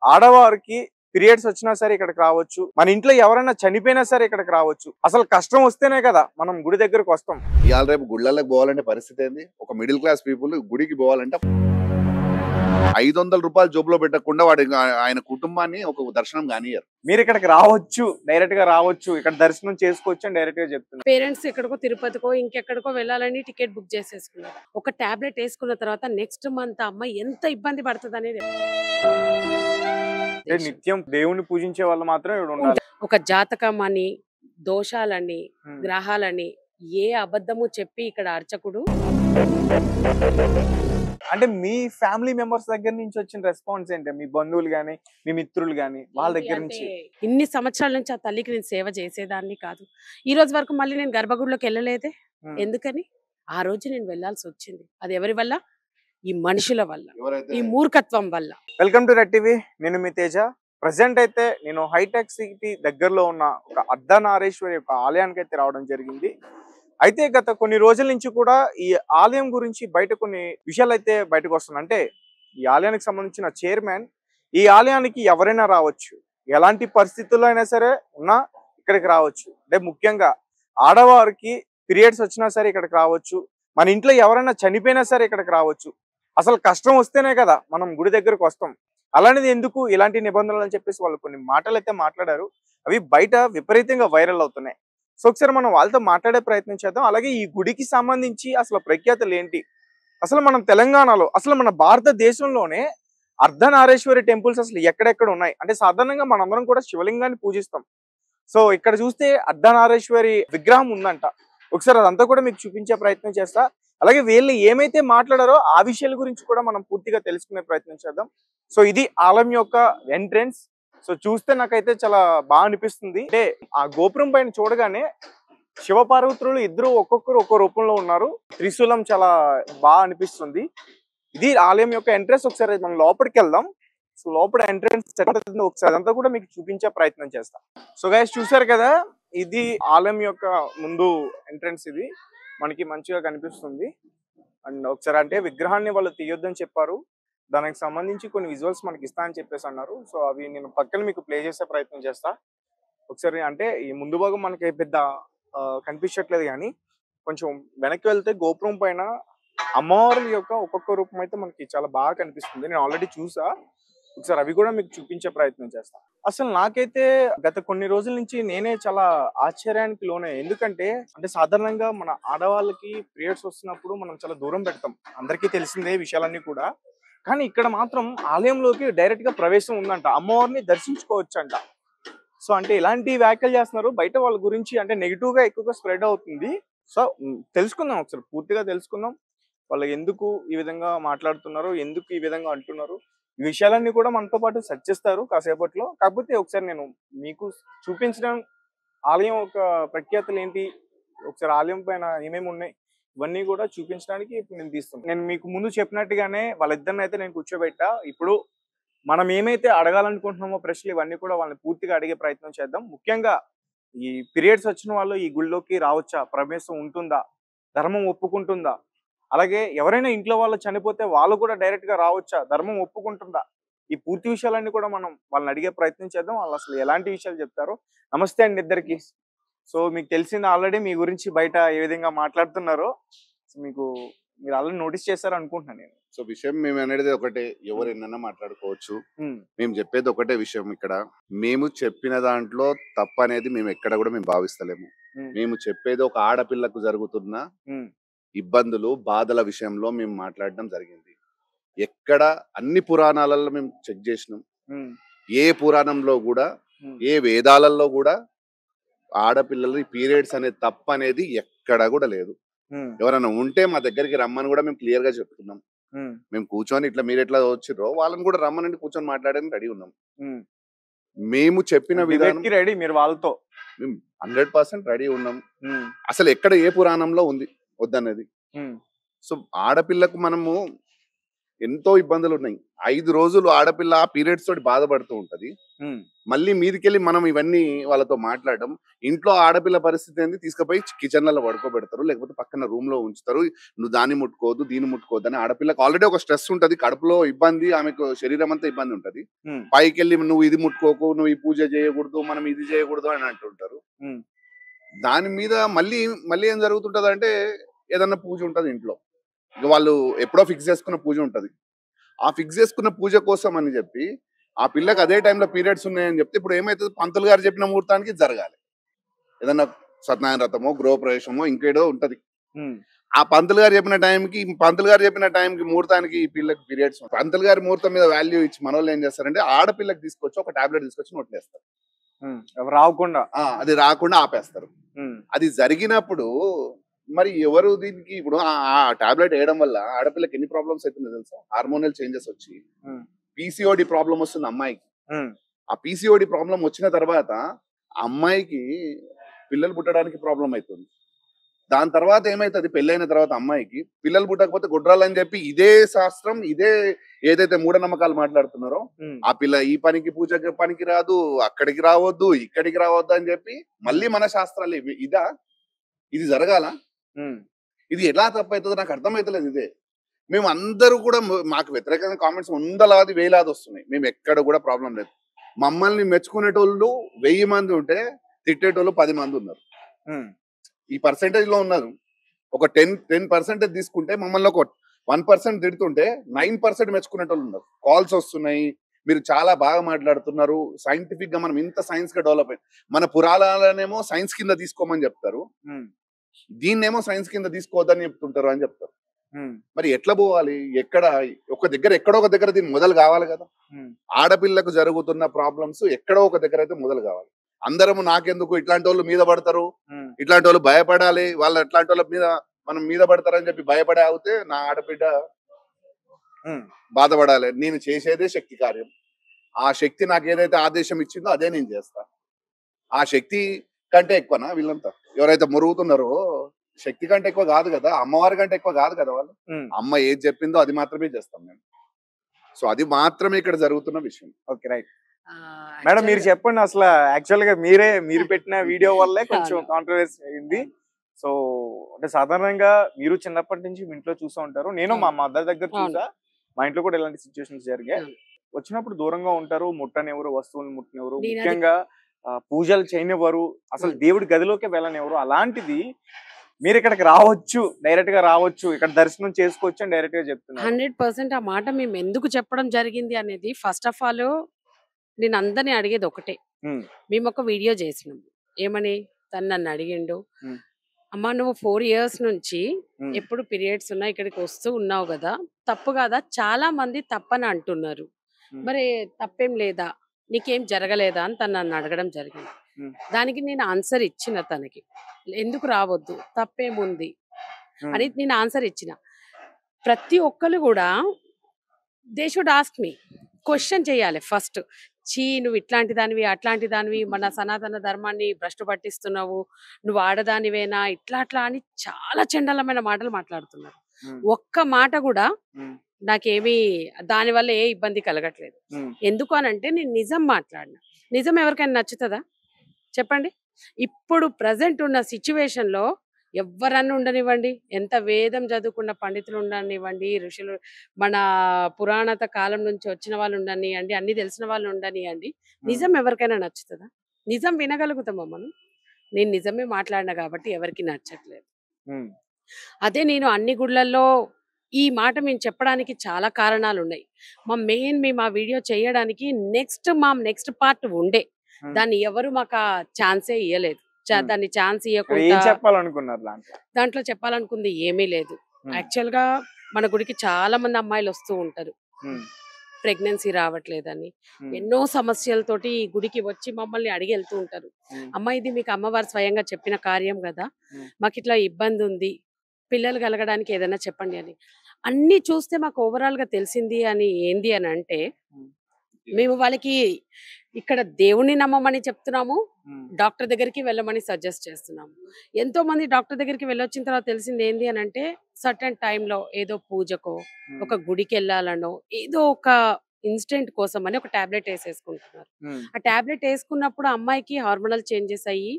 ఆడవారికి పీరియడ్స్ వచ్చినా సరే ఇక్కడికి రావచ్చు. మన ఇంట్లో ఎవరైనా చనిపోయినా సరే ఇక్కడికి రావచ్చు. అసలు కష్టం వస్తేనే కదా మనం గుడి దగ్గరకు వస్తాం. ఇవాళ రేపు గుళ్ళకి పోవాలంటే పరిస్థితి ఏంది? ఒక మిడిల్ క్లాస్ పీపుల్ గుడికి పోవాలంటే 500 రూపాయలు జోబులో పెట్టకుండా వాడి ఆయన కుటుంబాన్ని ఒక దర్శనం కానియరు. మీరు ఇక్కడికి రావచ్చు, డైరెక్ట్ గా రావచ్చు, ఇక్కడ దర్శనం చేసుకోవచ్చు అని డైరెక్ట్ గా చెప్తున్నారు. పేరెంట్స్ ఎక్కడికో తిరుపతికో ఇంకెక్కడికో వెళ్ళాలని టికెట్ బుక్ చేసేసుకున్నారు. ఒక టాబ్లెట్ వేసుకున్న తర్వాత నెక్స్ట్ మంత్ అమ్మాయి ఎంత ఇబ్బంది పడుతుంది అనేది నిత్యం దేవుని పూజించే వాళ్ళు మాత్రం ఇక్కడ ఉండాలి. ఒక జాతకం అని, దోషాలని, గ్రహాలని ఏ అబద్ధము చెప్పి ఇక్కడ అర్చకుడు. అంటే మీ ఫ్యామిలీ మెంబర్స్ దగ్గర నుంచి వచ్చిన రెస్పాన్స్ ఏంటి? మీ బంధువులు గాని, మీ మిత్రులు గాని వాళ్ళ దగ్గర నుంచి? ఇన్ని సంవత్సరాల నుంచి ఆ తల్లికి నేను సేవ చేసేదాన్ని కాదు. ఈ రోజు వరకు మళ్ళీ నేను గర్భగుడిలోకి వెళ్ళలేదే. ఎందుకని? ఆ రోజు నేను వెళ్లాల్సి వచ్చింది. అది ఎవరి వల్ల? ఈ మనుషుల వల్ల, ఈ మూర్ఖత్వం వల్ల. Welcome to red TV. నేను మీ తేజ. ప్రెసెంట్ అయితే నేను హైటెక్ సిటీ దగ్గరలో ఉన్న ఒక అర్ధనారీశ్వరి యొక్క ఆలయానికి అయితే రావడం జరిగింది. అయితే గత కొన్ని రోజుల నుంచి కూడా ఈ ఆలయం గురించి బయట కొన్ని విషయాలు అయితే బయటకు వస్తున్నాయి. అంటే ఈ ఆలయానికి సంబంధించిన చైర్మన్ ఈ ఆలయానికి ఎవరైనా రావచ్చు, ఎలాంటి పరిస్థితుల్లో అయినా సరే ఉన్నా ఇక్కడికి రావచ్చు. అంటే ముఖ్యంగా ఆడవారికి పీరియడ్స్ వచ్చినా సరే ఇక్కడికి రావచ్చు, మన ఇంట్లో ఎవరైనా చనిపోయినా సరే ఇక్కడికి రావచ్చు. అసలు కష్టం వస్తేనే కదా మనం గుడి దగ్గరకు వస్తాం. అలాంటిది ఎందుకు ఇలాంటి నిబంధనలు అని చెప్పేసి వాళ్ళు కొన్ని మాటలు అయితే మాట్లాడారు. అవి బయట విపరీతంగా వైరల్ అవుతున్నాయి. సో ఒకసారి మనం వాళ్ళతో మాట్లాడే ప్రయత్నం చేద్దాం. అలాగే ఈ గుడికి సంబంధించి అసలు ప్రఖ్యాతలు ఏంటి, అసలు మనం తెలంగాణలో, అసలు మన భారతదేశంలోనే అర్ధనారీశ్వరి టెంపుల్స్ అసలు ఎక్కడెక్కడ ఉన్నాయి అంటే సాధారణంగా మనందరం కూడా శివలింగాన్ని పూజిస్తాం. సో ఇక్కడ చూస్తే అర్ధనారీశ్వరి విగ్రహం ఉందంట. ఒకసారి అదంతా కూడా మీకు చూపించే ప్రయత్నం చేస్తా. అలాగే వీళ్ళు ఏమైతే మాట్లాడారో ఆ విషయాల గురించి కూడా మనం పూర్తిగా తెలుసుకునే ప్రయత్నం చేద్దాం. సో ఇది ఆలయం యొక్క ఎంట్రెన్స్. సో చూస్తే నాకైతే చాలా బాగా అనిపిస్తుంది. అంటే ఆ గోపురం పైన చూడగానే శివపార్వతులు ఇద్దరు ఒక్కొక్కరు ఒక్కో రూపంలో ఉన్నారు. త్రిశూలం చాలా బాగా అనిపిస్తుంది. ఇది ఆలయం యొక్క ఎంట్రెన్స్. ఒకసారి మనం లోపలికి వెళ్దాం. సో లోపల ఎంట్రెన్స్ ఒకసారి అదంతా కూడా మీకు చూపించే ప్రయత్నం చేస్తా. సో గైస్ చూసారు కదా, ఇది ఆలయం యొక్క ముందు ఎంట్రెన్స్. ఇది మనకి మంచిగా కనిపిస్తుంది. అండ్ ఒకసారి అంటే విగ్రహాన్ని వాళ్ళు తీయొద్దని చెప్పారు. దానికి సంబంధించి కొన్ని విజువల్స్ మనకి ఇస్తా అని చెప్పేసి అన్నారు. సో అవి నేను పక్కన మీకు ప్లే చేసే ప్రయత్నం చేస్తా. ఒకసారి అంటే ఈ ముందు భాగం మనకి పెద్ద కనిపించట్లేదు, కానీ కొంచెం వెనక్కి వెళ్తే గోపురం పైన అమ్మవారి యొక్క ఒక్కొక్క రూపం అయితే మనకి చాలా బాగా కనిపిస్తుంది. నేను ఆల్రెడీ చూసా. ఒకసారి అవి కూడా మీకు చూపించే ప్రయత్నం చేస్తా. అసలు నాకైతే గత కొన్ని రోజుల నుంచి నేనే చాలా ఆశ్చర్యానికి లోనే. ఎందుకంటే అంటే సాధారణంగా మన ఆడవాళ్ళకి పీరియడ్స్ వస్తున్నప్పుడు మనం చాలా దూరం పెడతాం, అందరికీ తెలిసిందే విషయాలన్నీ కూడా. కానీ ఇక్కడ మాత్రం ఆలయంలోకి డైరెక్ట్ గా ప్రవేశం ఉందంట, అమ్మవారిని దర్శించుకోవచ్చు అంట. సో అంటే ఇలాంటి వ్యాఖ్యలు చేస్తున్నారు బయట వాళ్ళ గురించి, అంటే నెగిటివ్ గా ఎక్కువగా స్ప్రెడ్ అవుతుంది. సో తెలుసుకుందాం, ఒకసారి పూర్తిగా తెలుసుకుందాం వాళ్ళు ఎందుకు ఈ విధంగా మాట్లాడుతున్నారు, ఎందుకు ఈ విధంగా అంటున్నారు. ఈ విషయాలన్నీ కూడా మనతో పాటు చర్చిస్తారు కాసేపట్లో. కాకపోతే ఒకసారి నేను మీకు చూపించడం ఆలయం ఒక ప్రఖ్యాతలు ఏంటి, ఒకసారి ఆలయం పైన ఏమేమి ఉన్నాయి ఇవన్నీ కూడా చూపించడానికి ఇప్పుడు నేను తీస్తున్నాను. నేను మీకు ముందు చెప్పినట్టుగానే వాళ్ళిద్దరిని అయితే నేను కూర్చోబెట్టా. ఇప్పుడు మనం ఏమైతే అడగాలనుకుంటున్నామో ప్రశ్నలు ఇవన్నీ కూడా వాళ్ళని పూర్తిగా అడిగే ప్రయత్నం చేద్దాం. ముఖ్యంగా ఈ పీరియడ్స్ వచ్చిన వాళ్ళు ఈ గుళ్ళోకి రావచ్చా, ప్రవేశం ఉంటుందా, ధర్మం ఒప్పుకుంటుందా, అలాగే ఎవరైనా ఇంట్లో వాళ్ళు చనిపోతే వాళ్ళు కూడా డైరెక్ట్ గా రావచ్చా, ధర్మం ఒప్పుకుంటుందా, ఈ పూర్తి విషయాలన్నీ కూడా మనం వాళ్ళని అడిగే ప్రయత్నం చేద్దాం. వాళ్ళు అసలు ఎలాంటి విషయాలు చెప్తారో. నమస్తే అండి ఇద్దరికి. సో మీకు తెలిసింది ఆల్రెడీ మీ గురించి బయట ఏ విధంగా మాట్లాడుతున్నారో మీరు ఆల్రెడీ నోటీస్ చేశారు అనుకుంటున్నాను నేను. సో విషయం మేము అనేది ఒకటే, ఎవరు ఎన్నన్నా మాట్లాడుకోవచ్చు. మేము చెప్పేది ఒకటే విషయం. ఇక్కడ మేము చెప్పిన దాంట్లో తప్పు అనేది మేము ఎక్కడ కూడా మేము భావిస్తలేము. మేము చెప్పేది ఒక ఆడపిల్లకు జరుగుతున్న ఇబ్బందులు బాధల విషయంలో మేము మాట్లాడడం జరిగింది. ఎక్కడ అన్ని పురాణాలలో మేము చెక్ చేసినాం. ఏ పురాణంలో కూడా ఏ వేదాలలో కూడా ఆడపిల్లలు పీరియడ్స్ అనేది తప్పు అనేది ఎక్కడ కూడా లేదు. ఎవరైనా ఉంటే మా దగ్గరికి రమ్మని కూడా మేము క్లియర్ గా చెప్తున్నాం. మేము కూర్చొని ఇట్లా మీరు ఎట్లా వచ్చిర్రో వాళ్ళని కూడా రమ్మనండి, కూర్చొని మాట్లాడడానికి రెడీ ఉన్నాం. మేము చెప్పిన విధానం రెడీ, మీరు వాళ్ళతో 100% రెడీ ఉన్నాం. అసలు ఎక్కడ ఏ పురాణంలో ఉంది వద్దన్నది. సో ఆడపిల్లకు మనము ఎంతో ఇబ్బందులు ఉన్నాయి. 5 రోజులు ఆడపిల్ల పీరియడ్స్ తోటి బాధపడుతూ ఉంటది. మళ్ళీ మీదికెళ్ళి మనం ఇవన్నీ వాళ్ళతో మాట్లాడడం. ఇంట్లో ఆడపిల్ల పరిస్థితి ఏంది, తీసుకుపోయి కిచెన్లలో పడుకోబెడతారు, లేకపోతే పక్కన రూమ్ లో ఉంచుతారు. నువ్వు దాన్ని ముట్టుకోవద్దు, దీన్ని ముట్టుకోవద్దు అని. ఆడపిల్లకి ఆల్రెడీ ఒక స్ట్రెస్ ఉంటది, కడుపులో ఇబ్బంది, ఆమెకు శరీరం అంతా ఇబ్బంది ఉంటది. పైకెళ్ళి నువ్వు ఇది ముట్టుకోకు, నువ్వు ఈ పూజ చేయకూడదు, మనం ఇది చేయకూడదు అని అంటుంటారు. దాని మీద మళ్ళీ మళ్ళీ ఏం జరుగుతుంటది అంటే, ఏదన్నా పూజ ఉంటది ఇంట్లో, ఇక వాళ్ళు ఎప్పుడో ఫిక్స్ చేసుకున్న పూజ ఉంటది. ఆ ఫిక్స్ చేసుకున్న పూజ కోసం అని చెప్పి ఆ పిల్లకి అదే టైంలో పీరియడ్స్ ఉన్నాయని చెప్తే ఇప్పుడు ఏమైతుంది, పంతులు గారు చెప్పిన ముహూర్తానికి జరగాలి. ఏదన్నా సత్యనారాయణ వ్రతమో గృహప్రవేశమో ఇంకేడో ఉంటది. ఆ పంతులు గారు చెప్పిన టైంకి ముహూర్తానికి ఈ పిల్లకి పీరియడ్స్, పంతులు గారి ముహూర్తం మీద వాల్యూ ఇచ్చి మన వాళ్ళు ఏం చేస్తారంటే ఆడపిల్లకి తీసుకొచ్చి ఒక టాబ్లెట్ తీసుకొచ్చి నోట్లేస్తారు, రాకుండా అది రాకుండా ఆపేస్తారు. అది జరిగినప్పుడు మరి ఎవరు దీనికి, ఇప్పుడు ఆ టాబ్లెట్ వేయడం వల్ల ఆడపిల్లకి ఎన్ని ప్రాబ్లమ్స్ అవుతుందో తెలుసా? హార్మోనల్ చేంజెస్ వచ్చి పీసీఓడి ప్రాబ్లం వస్తుంది అమ్మాయికి. ఆ పీసీఓడి ప్రాబ్లం వచ్చిన తర్వాత అమ్మాయికి పిల్లలు పుట్టడానికి ప్రాబ్లం అవుతుంది. దాని తర్వాత ఏమైతుంది, పెళ్ళైన తర్వాత అమ్మాయికి పిల్లలు పుట్టకపోతే గుడ్రాలని చెప్పి ఇదే శాస్త్రం, ఇదే ఏదైతే మూఢనమ్మకాలు మాట్లాడుతున్నారో, ఆ పిల్ల ఈ పనికి పూజకి పనికి రాదు, అక్కడికి రావద్దు, ఇక్కడికి రావద్దు అని చెప్పి మళ్ళీ మన శాస్త్రాలు ఇది జరగాల? ఇది ఎలా తప్పవుతుందో నాకు అర్థమైతలేదు. ఇదే మేము అందరూ కూడా మాకు వ్యతిరేకంగా కామెంట్స్ 100 వేలాది వస్తున్నాయి. మేము ఎక్కడ కూడా ప్రాబ్లం లేదు. మమ్మల్ని మెచ్చుకునేటోళ్ళు 1000 మంది ఉంటే తిట్టేటోళ్ళు 10 మంది ఉన్నారు. ఈ పర్సెంటేజ్ లో ఉన్నారు. ఒక 10% తీసుకుంటే మమ్మల్ని ఒక 1% తిడుతుంటే 9% మెచ్చుకునేటోళ్ళు ఉన్నారు. కాల్స్ వస్తున్నాయి, మీరు చాలా బాగా మాట్లాడుతున్నారు, సైంటిఫిక్ గా మనం ఇంత సైన్స్ గా డెవలప్ అయ్యి, మన పురాణాలనేమో సైన్స్ కింద తీసుకోమని చెప్తారు, దీన్నేమో సైన్స్ కింద తీసుకోవద్దని చెప్తుంటారు అని చెప్తారు. మరి ఎట్లా పోవాలి? ఎక్కడో ఒక దగ్గర దీన్ని మొదలు కావాలి కదా. ఆడపిల్లకు జరుగుతున్న ప్రాబ్లమ్స్ ఎక్కడో ఒక దగ్గర అయితే మొదలు కావాలి. అందరము నాకెందుకు, ఇట్లాంటి వాళ్ళు మీద పడతారు, ఇట్లాంటి వాళ్ళు భయపడాలి, వాళ్ళు అట్లాంటి వాళ్ళ మీద మనం మీద పడతారని చెప్పి భయపడే అవుతే నా ఆడబిడ్డ బాధపడాలి. నేను చేసేదే శక్తి కార్యం. ఆ శక్తి నాకు ఏదైతే ఆదేశం ఇచ్చిందో అదే నేను చేస్తా. ఆ శక్తి కంటే ఎక్కువనా వీళ్ళంతా? ఎవరైతే మురుగుతున్నారో శక్తి కంటే ఎక్కువ కాదు కదా, అమ్మవారి కంటే ఎక్కువ కాదు కదా వాళ్ళు. అమ్మ ఏది చెప్పిందో అది మాత్రమే చేస్తాం మేము. సో అది మాత్రమే ఇక్కడ జరుగుతున్న విషయం. ఓకే, రైట్ మేడం, మీరు చెప్పండి. అసలు యాక్చువల్ గా మీరు పెట్టిన వీడియో వల్లే కొంచెం కాంట్రవర్సీ అయింది. సో అంటే సాధారణంగా మీరు చిన్నప్పటి నుంచి మీ ఇంట్లో చూస్తూ ఉంటారు, నేను మా మదర్ దగ్గర చూసా, మా ఇంట్లో కూడా ఇలాంటి సిచ్యువేషన్స్ జరిగాయి. వచ్చినప్పుడు దూరంగా ఉంటారు, ముట్టనివ్వరు, వస్తువులు ముట్టనివ్వరు, ముఖ్యంగా పూజలు చేయనివ్వరు, అసలు దేవుడి గదిలోకి వెళ్ళనివ్వరు. అలాంటిది మీరు ఇక్కడికి రావచ్చు, డైరెక్ట్ గా రావచ్చు, ఇక్కడ దర్శనం చేసుకోవచ్చు అని డైరెక్ట్ గా చెప్తున్నారు. 100% ఆ మాట మేము ఎందుకు చెప్పడం జరిగింది అనేది, ఫస్ట్ ఆఫ్ ఆల్ నేను అందరిని అడిగేది ఒకటే. మేము ఒక వీడియో చేసినాం, ఏమని తను నన్ను అడిగిండు, అమ్మా నువ్వు 4 years నుంచి ఎప్పుడు పీరియడ్స్ ఉన్నా ఇక్కడికి వస్తూ ఉన్నావు కదా, తప్పు కదా, చాలా మంది తప్పని అంటున్నారు, మరి తప్పేం లేదా, నీకేం జరగలేదా అని తను నన్ను అడగడం జరిగింది. దానికి నేను ఆన్సర్ ఇచ్చిన, తనకి ఎందుకు రావద్దు, తప్పేముంది అని నేను ఆన్సర్ ఇచ్చిన. ప్రతి ఒక్కరు కూడా they should ask me, question చేయాలి ఫస్ట్. నువ్వు ఇట్లాంటి దానివి, అట్లాంటి దానివి, మన సనాతన ధర్మాన్ని భ్రష్టు పట్టిస్తున్నావు, నువ్వు ఆడదానివేనా, ఇట్లా అట్లా అని చాలా చండలమైన మాటలు మాట్లాడుతున్నారు. ఒక్క మాట కూడా నాకేమీ దానివల్ల ఏ ఇబ్బంది కలగట్లేదు. ఎందుకు అనంటే నేను నిజం మాట్లాడిన. నిజం ఎవరికైనా నచ్చుతుందా చెప్పండి? ఇప్పుడు ప్రజెంట్ ఉన్న సిచ్యువేషన్ లో ఎవరన్నా ఉండనివ్వండి, ఎంత వేదం చదువుకున్న పండితులు ఉండనివ్వండి, ఋషులు, మన పురాణత కాలం నుంచి వచ్చిన వాళ్ళు ఉండనివ్వండి, అన్ని తెలిసిన వాళ్ళు ఉండనివ్వండి, నిజం ఎవరికైనా నచ్చుతుందా? నిజం వినగలుగుతామా మనం? నేను నిజమే మాట్లాడినా కాబట్టి ఎవరికి నచ్చట్లేదు. అదే నేను అన్ని గుళ్ళల్లో ఈ మాట మేము చెప్పడానికి చాలా కారణాలు ఉన్నాయి. మేము ఆ వీడియో చేయడానికి నెక్స్ట్ పార్ట్ ఉండే, దాన్ని ఎవరు మాకు ఆ ఛాన్సే ఇవ్వలేదు. దాన్ని ఛాన్స్ ఇవ్వకుండా దాంట్లో చెప్పాలనుకుంది ఏమీ లేదు. యాక్చువల్ గా మన గుడికి చాలా మంది అమ్మాయిలు వస్తూ ఉంటారు, ప్రెగ్నెన్సీ రావట్లేదని, ఎన్నో సమస్యలతోటి గుడికి వచ్చి మమ్మల్ని అడిగి వెళ్తూ ఉంటారు. అమ్మ ఇది మీకు అమ్మవారు స్వయంగా చెప్పిన కార్యం కదా, మాకు ఇట్లా ఇబ్బంది ఉంది, పిల్లలు కలగడానికి ఏదైనా చెప్పండి అని. అన్ని చూస్తే మాకు ఓవరాల్ గా తెలిసింది అని ఏంది అని అంటే, మేము వాళ్ళకి ఇక్కడ దేవుణ్ణి నమ్మమని చెప్తున్నాము, డాక్టర్ దగ్గరికి వెళ్ళమని సజెస్ట్ చేస్తున్నాము. ఎంతో మంది డాక్టర్ దగ్గరికి వెళ్ళొచ్చిన తర్వాత తెలిసింది ఏంది అని అంటే, సర్టన్ టైంలో ఏదో పూజకో ఒక గుడికి వెళ్ళాలనో ఏదో ఒక ఇన్స్టెంట్ కోసం అని ఒక టాబ్లెట్ వేసేసుకుంటున్నారు. ఆ టాబ్లెట్ వేసుకున్నప్పుడు అమ్మాయికి హార్మోనల్ చేంజెస్ అయ్యి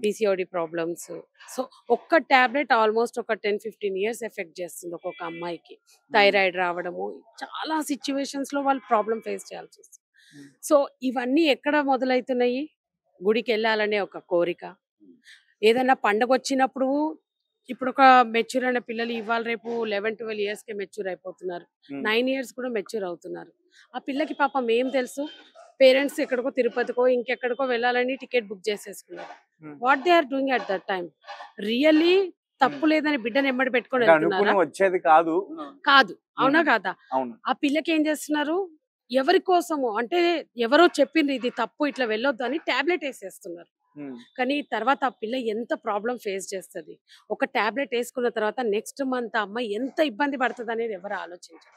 పిసిఓడి ప్రాబ్లమ్స్. సో ఒక్క టాబ్లెట్ ఆల్మోస్ట్ ఒక 10-15 ఇయర్స్ ఎఫెక్ట్ చేస్తుంది ఒక్కొక్క అమ్మాయికి. థైరాయిడ్ రావడము, చాలా సిచ్యువేషన్స్ లో వాళ్ళు ప్రాబ్లం ఫేస్ చేయాల్సి వస్తుంది. సో ఇవన్నీ ఎక్కడ మొదలవుతున్నాయి? గుడికి వెళ్ళాలనే ఒక కోరిక. ఏదైనా పండగ వచ్చినప్పుడు ఇప్పుడు ఒక మెచ్యూర్ అయిన పిల్లలు ఇవాళ రేపు 11-12 ఇయర్స్ కే మెచ్యూర్ అయిపోతున్నారు. 9 ఇయర్స్ కూడా మెచ్యూర్ అవుతున్నారు. ఆ పిల్లకి పాపం ఏం తెలుసు? పేరెంట్స్ ఎక్కడికో తిరుపతికో ఇంకెక్కడికో వెళ్ళాలని టికెట్ బుక్ చేసేసుకున్నారు. What they are doing at that time? Really తప్పు లేదని బిడ్డను ఎమ్మడి పెట్టుకొని వెళ్తున్నారా? వచ్చేది కాదు. కాదు, అవునా కాదా? ఆ పిల్లకి ఏం చేస్తున్నారు? ఎవరి కోసము అంటే ఎవరో చెప్పిండ్రు ఇది తప్పు, ఇట్లా వెళ్ళొద్దు అని టాబ్లెట్ వేసేస్తున్నారు. కానీ తర్వాత ఆ పిల్ల ఎంత ప్రాబ్లం ఫేస్ చేస్తుంది? ఒక టాబ్లెట్ వేసుకున్న తర్వాత నెక్స్ట్ మంత్ ఆ అమ్మాయి ఎంత ఇబ్బంది పడుతుంది అనేది ఎవరు ఆలోచించారు?